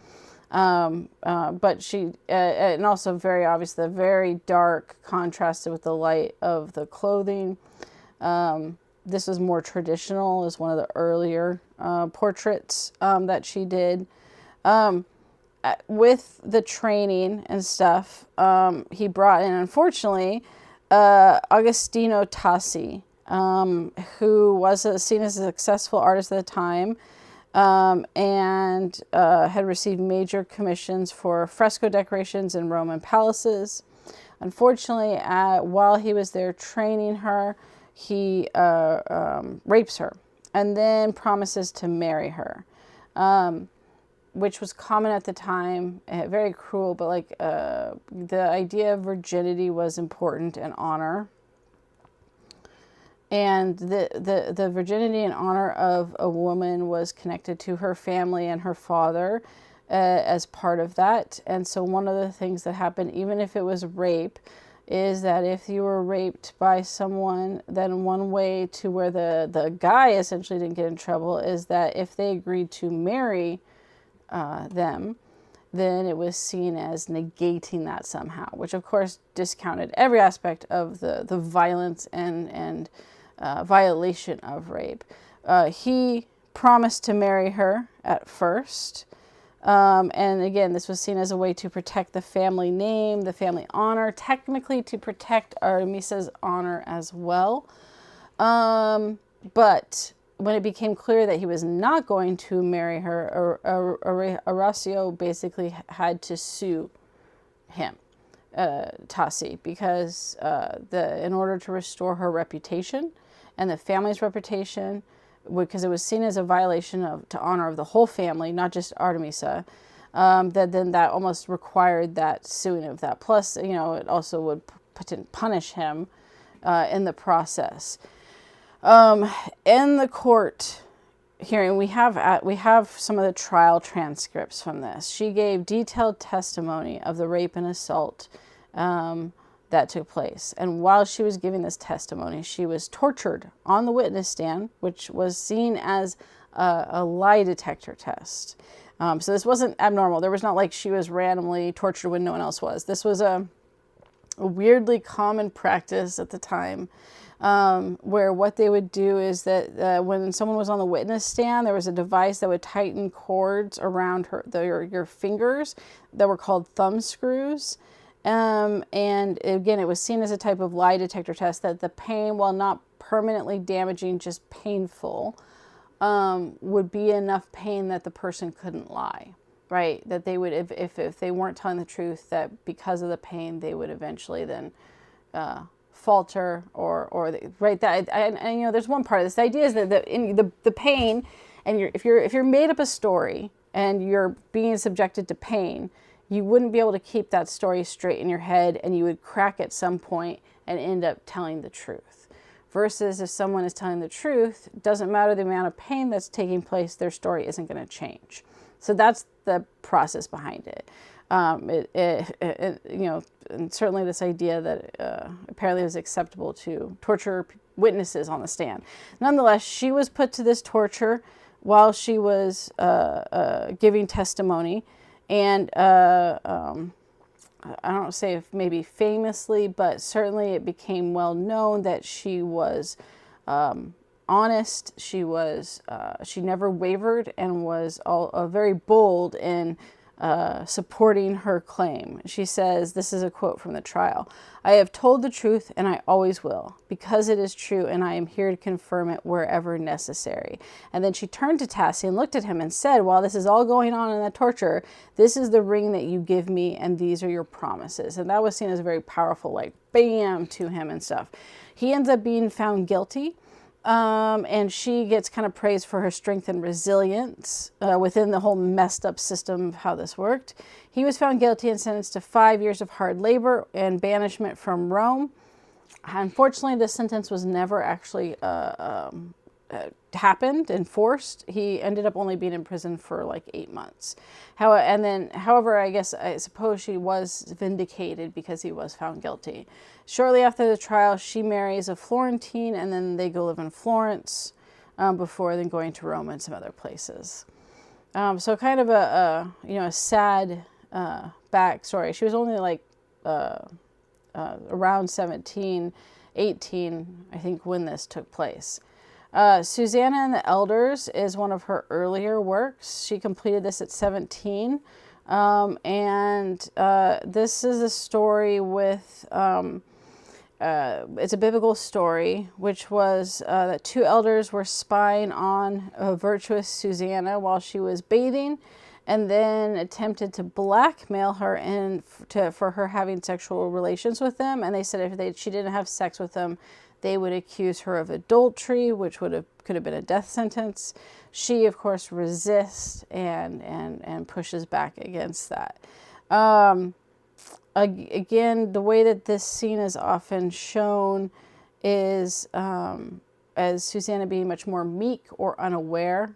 But she, and also very obvious, the very dark contrasted with the light of the clothing. This was more traditional, as one of the earlier portraits that she did. With the training and stuff, he brought in, unfortunately, Agostino Tassi who was seen as a successful artist at the time, and had received major commissions for fresco decorations in Roman palaces. Unfortunately, while he was there training her, he rapes her and then promises to marry her, which was common at the time, very cruel, but like the idea of virginity was important and honor. And the virginity and honor of a woman was connected to her family and her father as part of that. And so one of the things that happened, even if it was rape, is that if you were raped by someone, then one way to where the guy essentially didn't get in trouble is that if they agreed to marry them, then it was seen as negating that somehow, which of course discounted every aspect of the violence and violation of rape. He promised to marry her at first. And again, this was seen as a way to protect the family name, the family honor, technically to protect Artemisa's honor as well. But when it became clear that he was not going to marry her, Horacio basically had to sue him, Tassi, because in order to restore her reputation and the family's reputation, because it was seen as a violation to honor of the whole family, not just Artemisa, that almost required that suing of that. Plus, it also would punish him in the process. In the court hearing, we have some of the trial transcripts from this. She gave detailed testimony of the rape and assault that took place. And while she was giving this testimony, she was tortured on the witness stand, which was seen as a lie detector test. So this wasn't abnormal. There was not like she was randomly tortured when no one else was. This was a weirdly common practice at the time, where what they would do is that when someone was on the witness stand, there was a device that would tighten cords around your fingers that were called thumb screws. And again, it was seen as a type of lie detector test, that the pain, while not permanently damaging, just painful, would be enough pain that the person couldn't lie, right? That they would, if they weren't telling the truth, that because of the pain, they would eventually then falter or right. That and there's one part of this. The idea is that the pain, and if you're made up a story and you're being subjected to pain, you wouldn't be able to keep that story straight in your head, and you would crack at some point and end up telling the truth. Versus if someone is telling the truth, doesn't matter the amount of pain that's taking place, their story isn't going to change. So that's the process behind it. And certainly this idea that apparently it was acceptable to torture witnesses on the stand. Nonetheless, she was put to this torture while she was giving testimony. And I don't say if maybe famously, but certainly it became well known that she was honest. She never wavered and was very bold in supporting her claim. She says, this is a quote from the trial: "I have told the truth and I always will, because it is true, and I am here to confirm it wherever necessary." And then she turned to Tassi and looked at him and said, "While this is all going on in the torture, this is the ring that you give me, and these are your promises." And that was seen as a very powerful, like, bam to him and stuff. He ends up being found guilty. And she gets kind of praised for her strength and resilience within the whole messed up system of how this worked. He was found guilty and sentenced to 5 years of hard labor and banishment from Rome. Unfortunately, this sentence was never actually happened, enforced. He ended up only being in prison for like 8 months. However, I suppose she was vindicated because he was found guilty. Shortly after the trial, she marries a Florentine, and then they go live in Florence before then going to Rome and some other places. So kind of a sad backstory. She was only like around 17, 18, I think, when this took place. Susanna and the Elders is one of her earlier works. She completed this at 17. And this is a story with it's a biblical story, which was that two elders were spying on a virtuous Susanna while she was bathing, and then attempted to blackmail her for her having sexual relations with them. And they said if she didn't have sex with them, they would accuse her of adultery, which could have been a death sentence. She, of course, resists and pushes back against that. Again, the way that this scene is often shown is as Susanna being much more meek or unaware.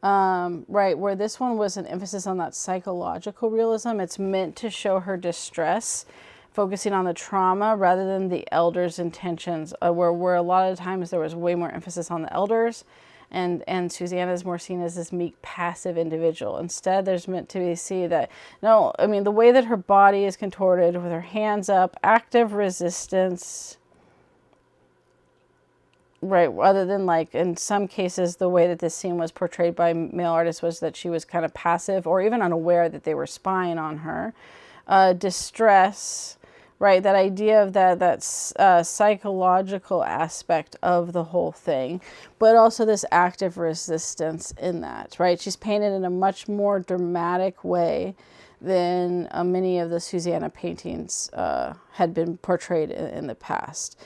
Right, where this one was an emphasis on that psychological realism. It's meant to show her distress, focusing on the trauma rather than the elders' intentions, where a lot of times there was way more emphasis on the elders, and Susanna is more seen as this meek, passive individual. Instead, there's meant to be see that, no, I mean, the way that her body is contorted with her hands up, active resistance, right, other than like in some cases the way that this scene was portrayed by male artists was that she was kind of passive or even unaware that they were spying on her. Distress, right, that idea of that psychological aspect of the whole thing, but also this active resistance in that, right? She's painted in a much more dramatic way than many of the Susanna paintings had been portrayed in the past.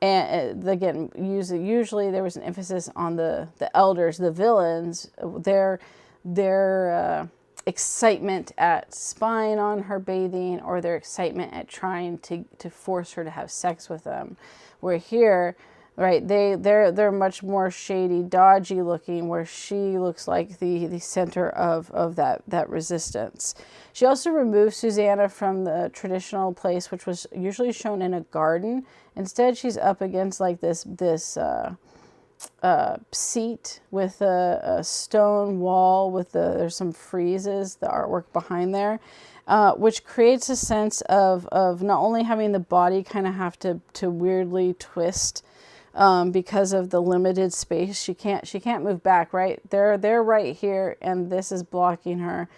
And again, usually there was an emphasis on the elders, the villains, their excitement at spying on her bathing, or their excitement at trying to force her to have sex with them. Where here, right, they're much more shady, dodgy looking, where she looks like the center of that resistance. She also removed Susanna from the traditional place, which was usually shown in a garden. Instead, she's up against like this seat with a stone wall with there's some friezes, the artwork behind there, which creates a sense of not only having the body kind of have to weirdly twist because of the limited space. She can't move back, right? They're right here, and this is blocking her.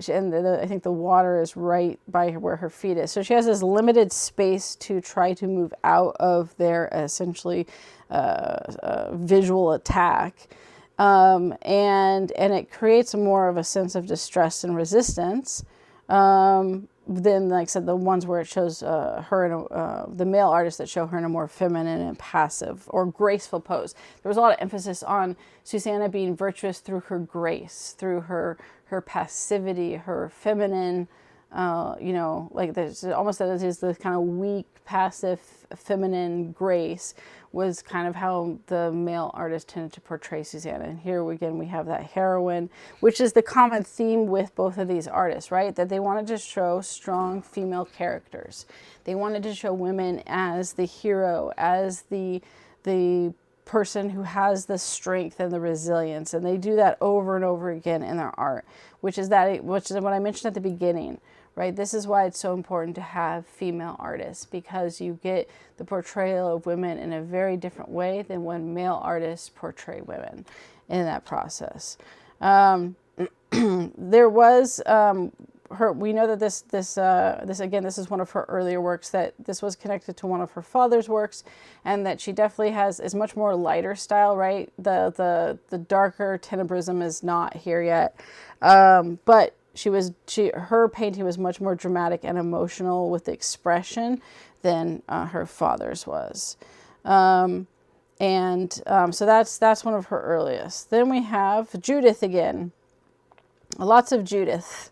And I think the water is right by where her feet is. So she has this limited space to try to move out of their essentially visual attack. And it creates more of a sense of distress and resistance than, like I said, the ones where it shows her in the male artists that show her in a more feminine and passive or graceful pose. There was a lot of emphasis on Susanna being virtuous through her grace, through her passivity, her feminine, like there's almost that is the kind of weak, passive, feminine grace was kind of how the male artist tended to portray Susanna. And here again, we have that heroine, which is the common theme with both of these artists, right? That they wanted to show strong female characters. They wanted to show women as the hero, as the person who has the strength and the resilience, and they do that over and over again in their art, which is what I mentioned at the beginning, right? This is why it's so important to have female artists, because you get the portrayal of women in a very different way than when male artists portray women in that process. There was we know that this again, this is one of her earlier works, that this was connected to one of her father's works, and that she definitely is much more lighter style, right? The darker tenebrism is not here yet, but her painting was much more dramatic and emotional with the expression than her father's was. So that's one of her earliest. Then we have Judith again. Lots of Judith.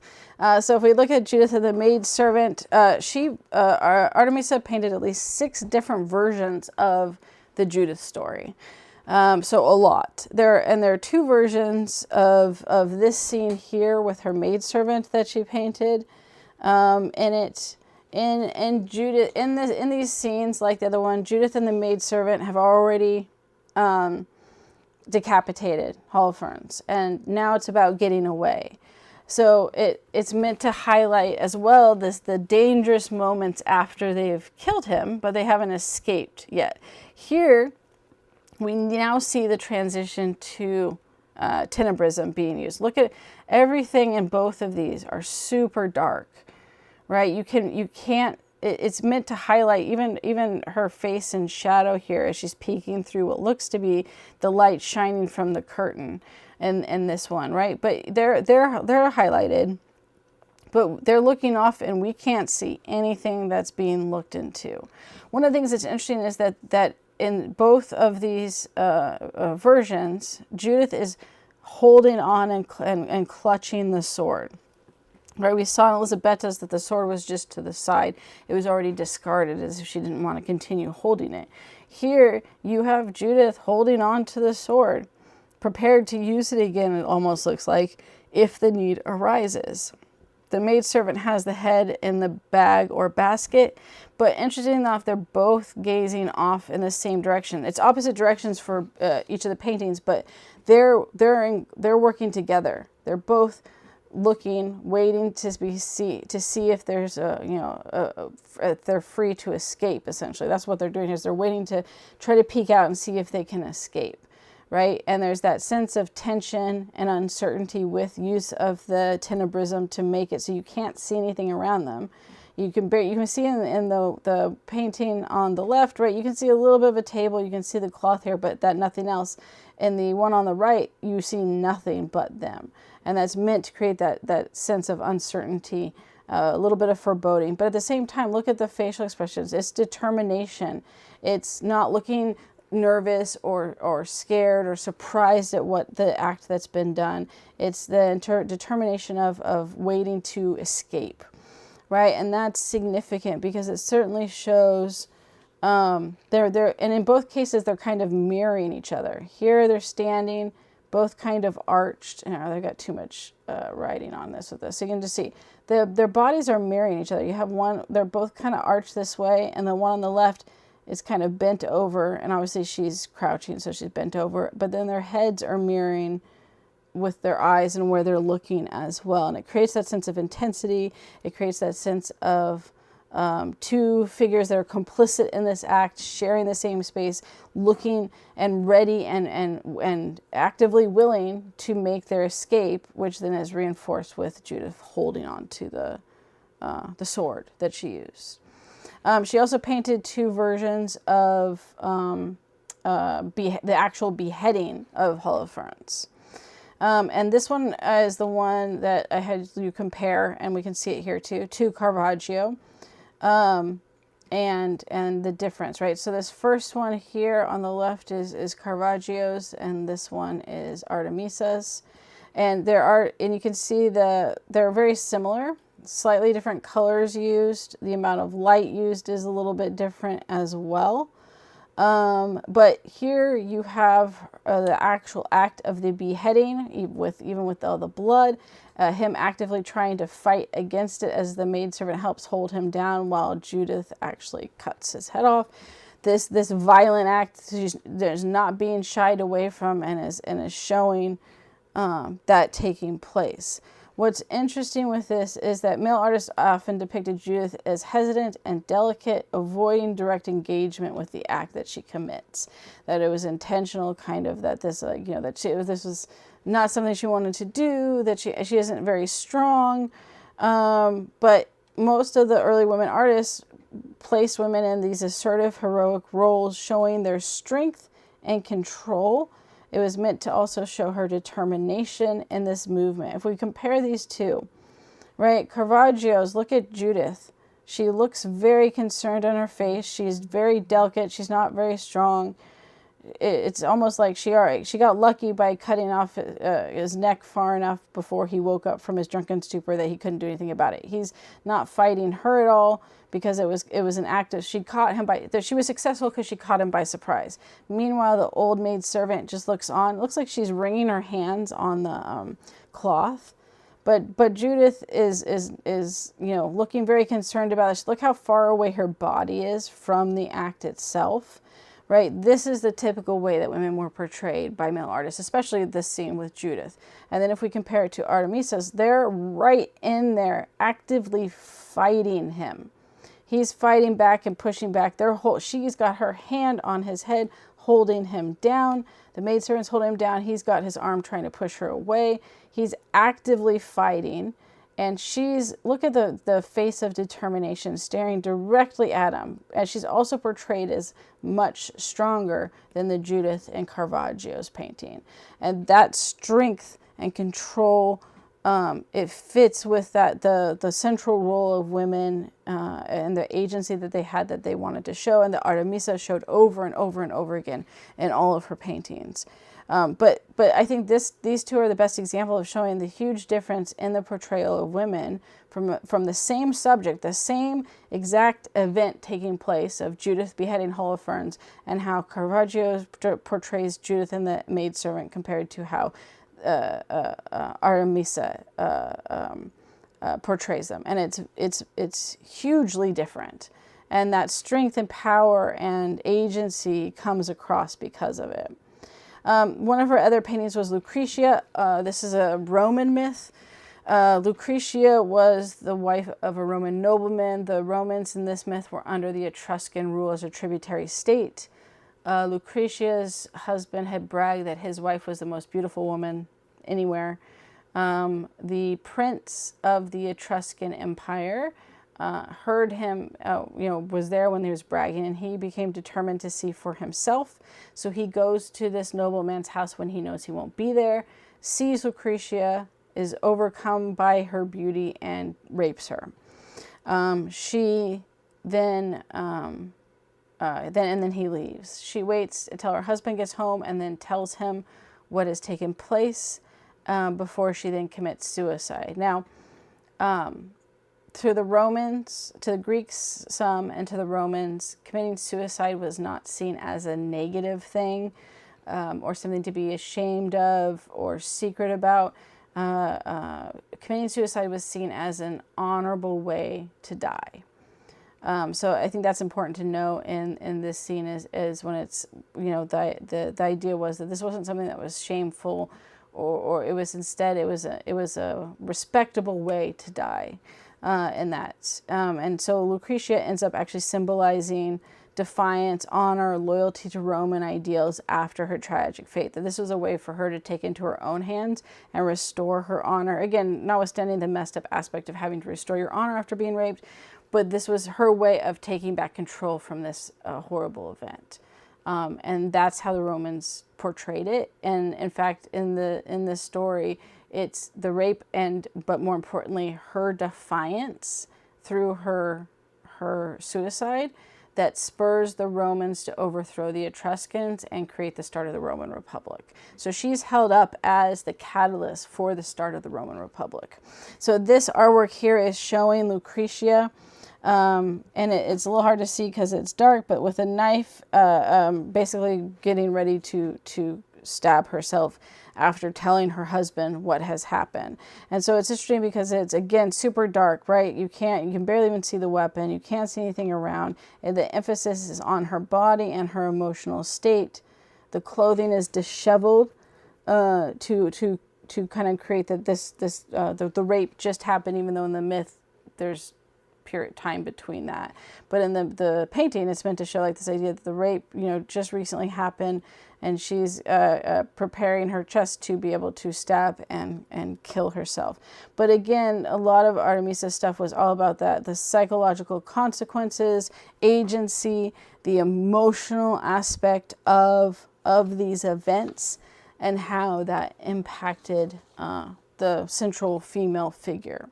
So if we look at Judith and the maidservant, Artemisa painted at least 6 different versions of the Judith story. So a lot. There are 2 versions of this scene here with her maidservant that she painted. In Judith, in these scenes, like the other one, Judith and the maidservant have already decapitated Holofernes, and now it's about getting away. So it's meant to highlight as well the dangerous moments after they've killed him, but they haven't escaped yet. Here, we now see the transition to tenebrism being used. Look at everything in both of these are super dark, right? You can't it's meant to highlight even her face in shadow here as she's peeking through what looks to be the light shining from the curtain in this one, right? But they're highlighted, but they're looking off and we can't see anything that's being looked into. One of the things that's interesting is that in both of these versions, Judith is holding on and clutching the sword. Right, we saw in Elizabeth's that the sword was just to the side. It was already discarded as if she didn't want to continue holding it. Here, you have Judith holding on to the sword, prepared to use it again, it almost looks like, if the need arises. The maidservant has the head in the bag or basket, but interestingly enough, they're both gazing off in the same direction. It's opposite directions for each of the paintings, but they're working together. They're both looking, waiting to see if there's if they're free to escape. Essentially, that's what they're doing. Is they're waiting to try to peek out and see if they can escape, right? And there's that sense of tension and uncertainty with use of the tenebrism to make it so you can't see anything around them. You can see in the painting on the left, right? You can see a little bit of a table. You can see the cloth here, but that nothing else. In the one on the right, you see nothing but them. And that's meant to create that sense of uncertainty, a little bit of foreboding. But at the same time, look at the facial expressions. It's determination. It's not looking nervous or scared or surprised at what the act that's been done. It's the determination of waiting to escape, right? And that's significant because it certainly shows and in both cases, they're kind of mirroring each other. Here they're standing, both kind of arched. They've got too much writing on this with this. So you can just see their bodies are mirroring each other. You have one, they're both kind of arched this way, and the one on the left is kind of bent over, and obviously she's crouching, so she's bent over. But then their heads are mirroring with their eyes and where they're looking as well. And it creates that sense of intensity. It creates that sense of two figures that are complicit in this act, sharing the same space, looking and ready and actively willing to make their escape, which then is reinforced with Judith holding on to the sword that she used. She also painted two versions of the actual beheading of Holofernes. And this one is the one that I had you compare, and we can see it here too, to Caravaggio. And the difference, right? So this first one here on the left is Caravaggio's, and this one is Artemisa's. And you can see they're very similar, slightly different colors used. The amount of light used is a little bit different as well. But here you have the actual act of the beheading, even with all the blood, him actively trying to fight against it as the maidservant helps hold him down while Judith actually cuts his head off. This violent act there's not being shied away from and is showing that taking place. What's interesting with this is that male artists often depicted Judith as hesitant and delicate, avoiding direct engagement with the act that she commits. That it was intentional, kind of, that this, this was not something she wanted to do, that she isn't very strong. But most of the early women artists placed women in these assertive, heroic roles, showing their strength and control. It was meant to also show her determination in this movement. If we compare these two, right, Caravaggio's, look at Judith. She looks very concerned on her face. She's very delicate. She's not very strong. It's almost like she got lucky by cutting off his neck far enough before he woke up from his drunken stupor that he couldn't do anything about it. He's not fighting her at all because it was an act of, she was successful because she caught him by surprise. Meanwhile, the old maid servant just looks on. It looks like she's wringing her hands on the cloth. But Judith is looking very concerned about this. Look how far away her body is from the act itself. Right, this is the typical way that women were portrayed by male artists, especially this scene with Judith. And then if we compare it to Artemisa's, they're right in there actively fighting him. He's fighting back and pushing back. She's got her hand on his head, holding him down. The maidservant's holding him down. He's got his arm trying to push her away. He's actively fighting. And look at the face of determination staring directly at him. And she's also portrayed as much stronger than the Judith in Caravaggio's painting. And that strength and control, it fits with the central role of women and the agency that they had that they wanted to show, and that Artemisa showed over and over and over again in all of her paintings. But I think these two are the best example of showing the huge difference in the portrayal of women from the same subject, the same exact event taking place of Judith beheading Holofernes, and how Caravaggio portrays Judith and the maidservant compared to how Artemisa portrays them. And it's hugely different. And that strength and power and agency comes across because of it. One of her other paintings was Lucretia. This is a Roman myth. Lucretia was the wife of a Roman nobleman. The Romans in this myth were under the Etruscan rule as a tributary state. Lucretia's husband had bragged that his wife was the most beautiful woman anywhere. The prince of the Etruscan Empire heard him, was there when he was bragging, and he became determined to see for himself. So he goes to this nobleman's house when he knows he won't be there, sees Lucretia, is overcome by her beauty, and rapes her. She then, and then he leaves. She waits until her husband gets home and then tells him what has taken place before she then commits suicide. Now, to the Romans, to the Greeks, some, and to the Romans, committing suicide was not seen as a negative thing or something to be ashamed of or secret about. Committing suicide was seen as an honorable way to die. So I think that's important to know in this scene is when it's, the idea was that this wasn't something that was shameful, or it was instead, it was a respectable way to die. In that. And so Lucretia ends up actually symbolizing defiance, honor, loyalty to Roman ideals after her tragic fate. That this was a way for her to take into her own hands and restore her honor. Again, notwithstanding the messed up aspect of having to restore your honor after being raped, but this was her way of taking back control from this horrible event. And that's how the Romans portrayed it. And in fact, in this story, it's the rape but more importantly, her defiance through her suicide that spurs the Romans to overthrow the Etruscans and create the start of the Roman Republic. So she's held up as the catalyst for the start of the Roman Republic. So this artwork here is showing Lucretia, and it's a little hard to see because it's dark, but with a knife, basically getting ready to stab herself after telling her husband what has happened. And so it's interesting because it's, again, super dark, right? You can barely even see the weapon. You can't see anything around. And the emphasis is on her body and her emotional state. The clothing is disheveled to kind of create that the rape just happened, even though in the myth there's period time between that. But in the painting, it's meant to show like this idea that the rape, just recently happened, and she's preparing her chest to be able to stab and kill herself. But again, a lot of Artemisa's stuff was all about that, the psychological consequences, agency, the emotional aspect of these events, and how that impacted the central female figure.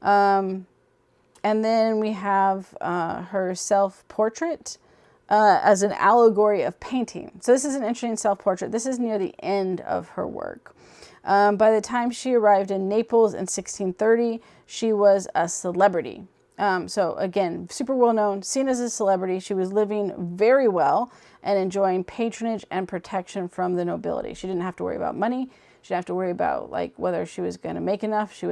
And then we have her self-portrait as an allegory of painting. So this is an interesting self-portrait. This is near the end of her work. By the time she arrived in Naples in 1630, she was a celebrity. So again, super well known, seen as a celebrity. She was living very well and enjoying patronage and protection from the nobility. She didn't have to worry about money. She didn't have to worry about like whether she was going to make enough. She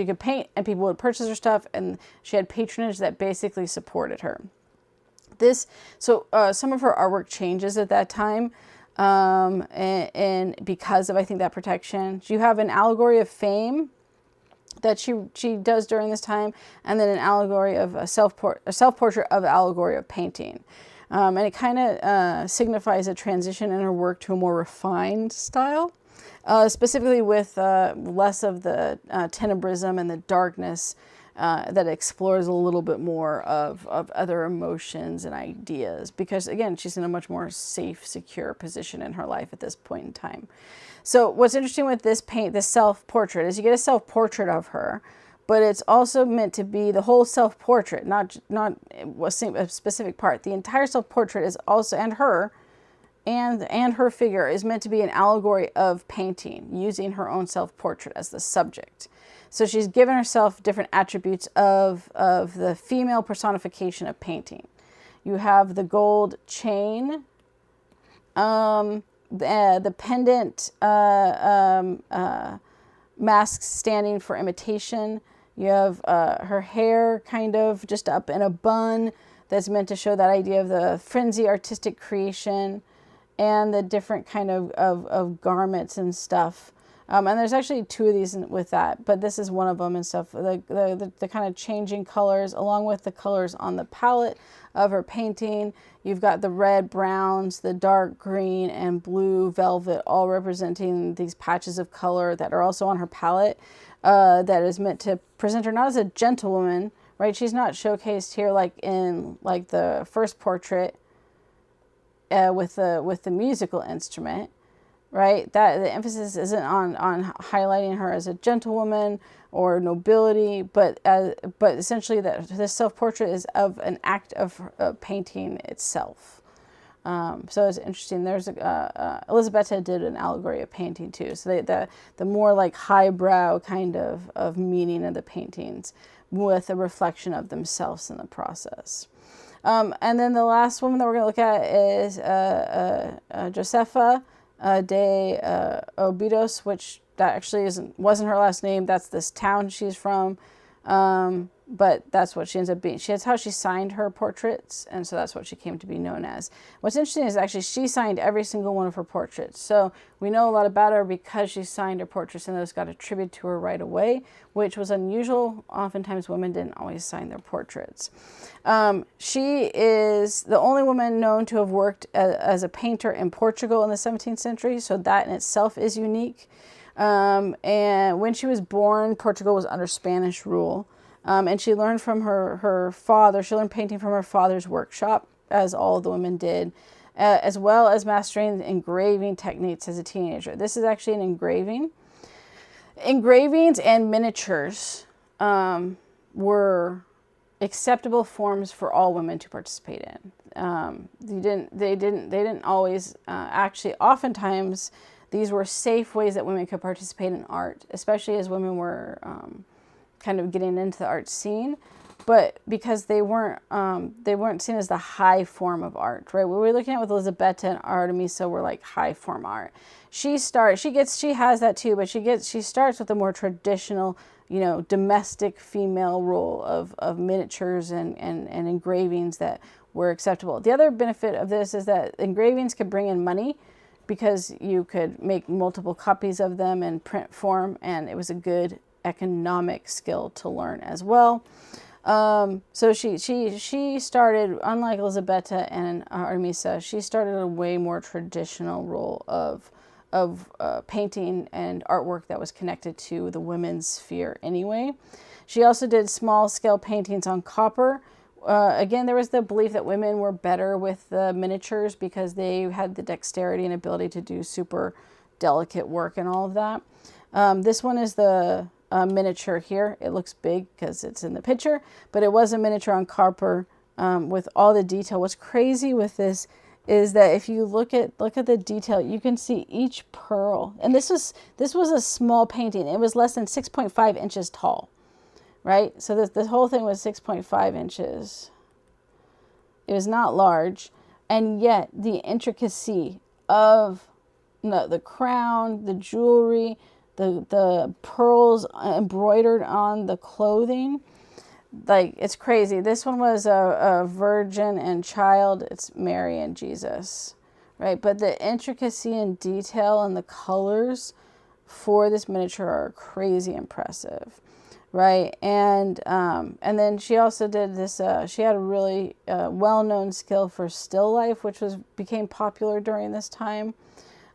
could paint and people would purchase her stuff, and she had patronage that basically supported her. Some of her artwork changes at that time, and because of, I think, that protection. You have an allegory of fame that she does during this time, and then an allegory of a self-portrait of allegory of painting. And it kind of signifies a transition in her work to a more refined style. specifically with less of the tenebrism and the darkness, that explores a little bit more of other emotions and ideas, because again, she's in a much more safe, secure position in her life at this point in time. So what's interesting with this this self-portrait, is you get a self-portrait of her, but it's also meant to be the whole self-portrait, not a specific part. The entire self-portrait is also, and her figure is meant to be an allegory of painting, using her own self-portrait as the subject. So she's given herself different attributes of the female personification of painting. You have the gold chain, the pendant masks standing for imitation. You have her hair kind of just up in a bun that's meant to show that idea of the frenzy artistic creation, and the different kind of garments and stuff. And there's actually two of these with that, but this is one of them and stuff. The kind of changing colors, along with the colors on the palette of her painting. You've got the red, browns, the dark green, and blue velvet, all representing these patches of color that are also on her palette. That is meant to present her not as a gentlewoman, right? She's not showcased here like in the first portrait with the musical instrument, right? That the emphasis isn't on highlighting her as a gentlewoman or nobility, but essentially that this self-portrait is of an act of painting itself. So it's interesting. There's Elisabetta did an allegory of painting too. So the more like highbrow kind of meaning of the paintings, with a reflection of themselves in the process. And then the last woman that we're going to look at is Josefa de Obidos, which that actually wasn't her last name. That's this town she's from. But that's what she ends up being. That's how she signed her portraits, and so that's what she came to be known as. What's interesting is actually she signed every single one of her portraits. So we know a lot about her because she signed her portraits, and those got attributed to her right away, which was unusual. Oftentimes women didn't always sign their portraits. She is the only woman known to have worked as a painter in Portugal in the 17th century, so that in itself is unique. And when she was born, Portugal was under Spanish rule. And she learned from her father. She learned painting from her father's workshop, as all of the women did, as well as mastering engraving techniques as a teenager. This is actually an engraving. Engravings and miniatures were acceptable forms for all women to participate in. They didn't always actually. Oftentimes, these were safe ways that women could participate in art, especially as women were kind of getting into the art scene, but because they weren't seen as the high form of art, right? What we're looking at with Elisabetta and Artemisa were like high form art. She has that too, but she starts with a more traditional, domestic female role of miniatures and engravings that were acceptable. The other benefit of this is that engravings could bring in money, because you could make multiple copies of them in print form, and it was a good economic skill to learn as well. So she started, unlike Elisabetta and Artemisa, she started a way more traditional role of painting and artwork that was connected to the women's sphere anyway. She also did small scale paintings on copper. Again, there was the belief that women were better with the miniatures because they had the dexterity and ability to do super delicate work and all of that. This one is the miniature here. It looks big because it's in the picture, but it was a miniature on copper with all the detail. What's crazy with this is that if you look at the detail, you can see each pearl. And this was a small painting. It was less than 6.5 inches tall, right? So this whole thing was 6.5 inches. It was not large, and yet the intricacy of the crown, the jewelry, the pearls embroidered on the clothing, like, it's crazy. This one was a virgin and child. It's Mary and Jesus, right? But the intricacy and detail and the colors for this miniature are crazy impressive, right? And then she also did this. She had a really well-known skill for still life, which became popular during this time.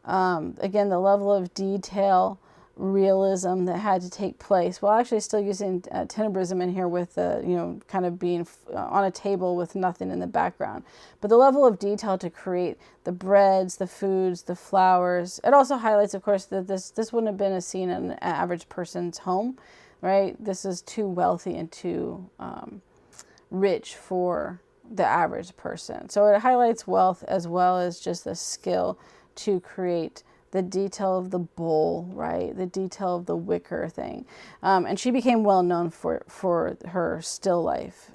Again, the level of detail, realism that had to take place. Well, actually still using tenebrism in here with kind of being on a table with nothing in the background. But the level of detail to create the breads, the foods, the flowers. It also highlights, of course, that this wouldn't have been a scene in an average person's home, right? This is too wealthy and too rich for the average person. So it highlights wealth as well as just the skill to create the detail of the bowl, right? The detail of the wicker thing. And she became well known for her still life.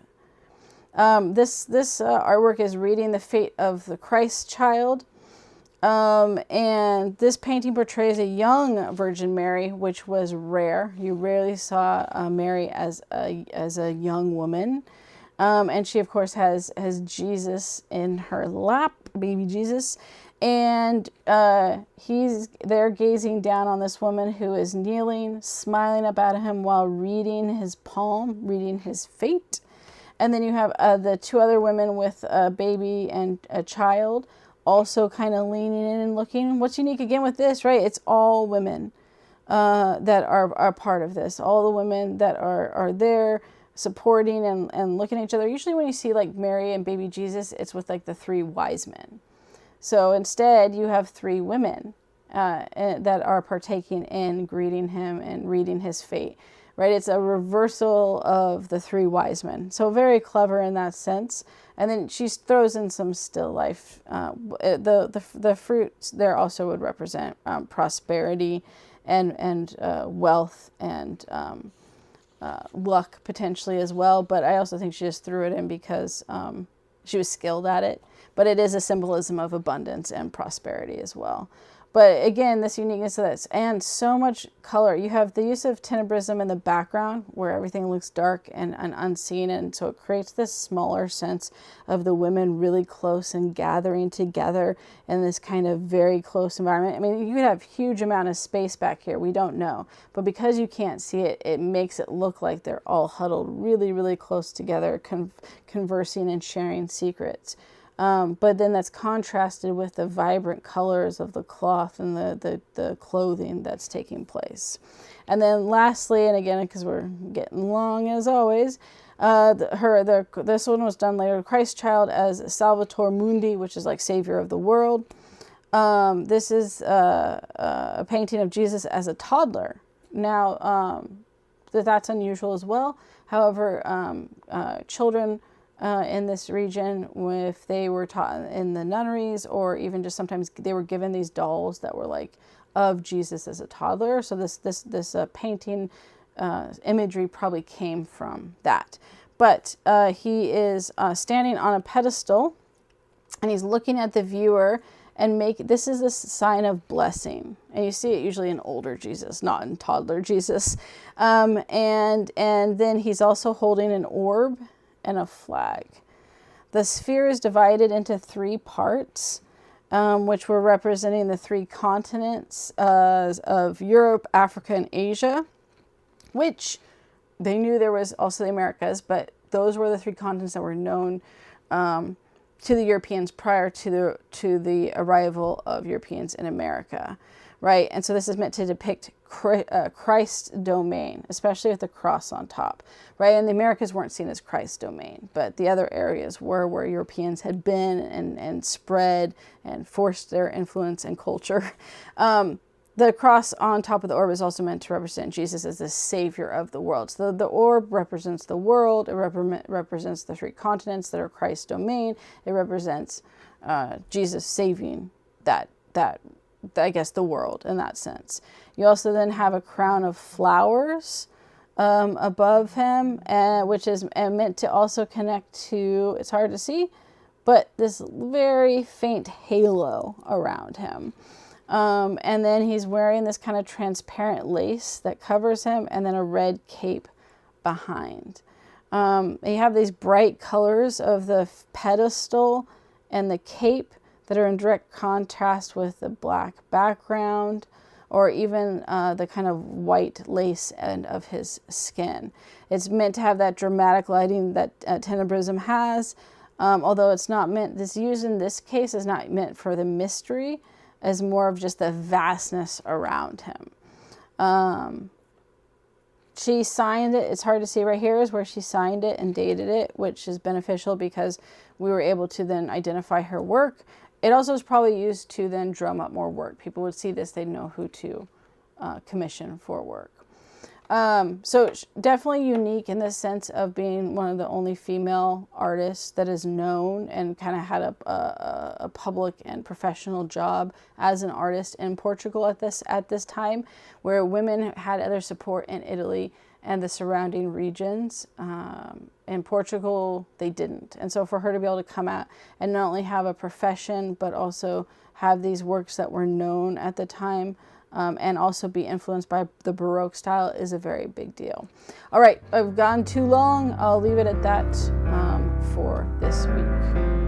This artwork is reading the fate of the Christ child. And this painting portrays a young Virgin Mary, which was rare. You rarely saw Mary as a young woman. And she, of course, has Jesus in her lap, baby Jesus. And he's there gazing down on this woman who is kneeling, smiling up at him while reading his palm, reading his fate. And then you have the two other women with a baby and a child also kind of leaning in and looking. What's unique again with this, right? It's all women that are part of this. All the women that are there supporting and looking at each other. Usually when you see like Mary and baby Jesus, it's with like the three wise men. So instead, you have three women that are partaking in greeting him and reading his fate, right? It's a reversal of the three wise men. So very clever in that sense. And then she throws in some still life. The fruits there also would represent prosperity and wealth and luck potentially as well. But I also think she just threw it in because she was skilled at it. But it is a symbolism of abundance and prosperity as well. But again, this uniqueness of this, and so much color. You have the use of tenebrism in the background where everything looks dark and unseen. And so it creates this smaller sense of the women really close and gathering together in this kind of very close environment. I mean, you could have huge amount of space back here. We don't know. But because you can't see it, it makes it look like they're all huddled really, really close together, conversing and sharing secrets. But then that's contrasted with the vibrant colors of the cloth and the clothing that's taking place. And then lastly, and again, because we're getting long as always, this one was done later, Christ child as Salvator Mundi, which is like savior of the world. This is a painting of Jesus as a toddler. Now, that's unusual as well. However, children in this region, if they were taught in the nunneries, or even just sometimes they were given these dolls that were like of Jesus as a toddler. So this painting imagery probably came from that. But he is standing on a pedestal, and he's looking at the viewer, and this is a sign of blessing. And you see it usually in older Jesus, not in toddler Jesus. And then he's also holding an orb and a flag. The sphere is divided into three parts, which were representing the three continents of Europe, Africa, and Asia, which they knew there was also the Americas, but those were the three continents that were known to the Europeans prior to the arrival of Europeans in America, right? And so this is meant to depict Christ's domain, especially with the cross on top, right? And the Americas weren't seen as Christ's domain, but the other areas were where Europeans had been and spread and forced their influence and culture. The cross on top of the orb is also meant to represent Jesus as the savior of the world. So the orb represents the world. It represents the three continents that are Christ's domain. It represents Jesus saving that I guess the world in that sense. You also then have a crown of flowers above him, which is meant to also connect to, it's hard to see, but this very faint halo around him. And then he's wearing this kind of transparent lace that covers him, and then a red cape behind. You have these bright colors of the pedestal and the cape that are in direct contrast with the black background, or even the kind of white lace end of his skin. It's meant to have that dramatic lighting that tenebrism has, although it's not meant, this use in this case is not meant for the mystery. as more of just the vastness around him. She signed it. It's hard to see right here is where she signed it and dated it, which is beneficial because we were able to then identify her work. It also was probably used to then drum up more work. People would see this, they'd know who to commission for work. So definitely unique in the sense of being one of the only female artists that is known and kind of had a public and professional job as an artist in Portugal at this time, where women had other support in Italy and the surrounding regions. In Portugal, they didn't. And so for her to be able to come out and not only have a profession, but also have these works that were known at the time, and also be influenced by the Baroque style is a very big deal. All right, I've gone too long. I'll leave it at that for this week.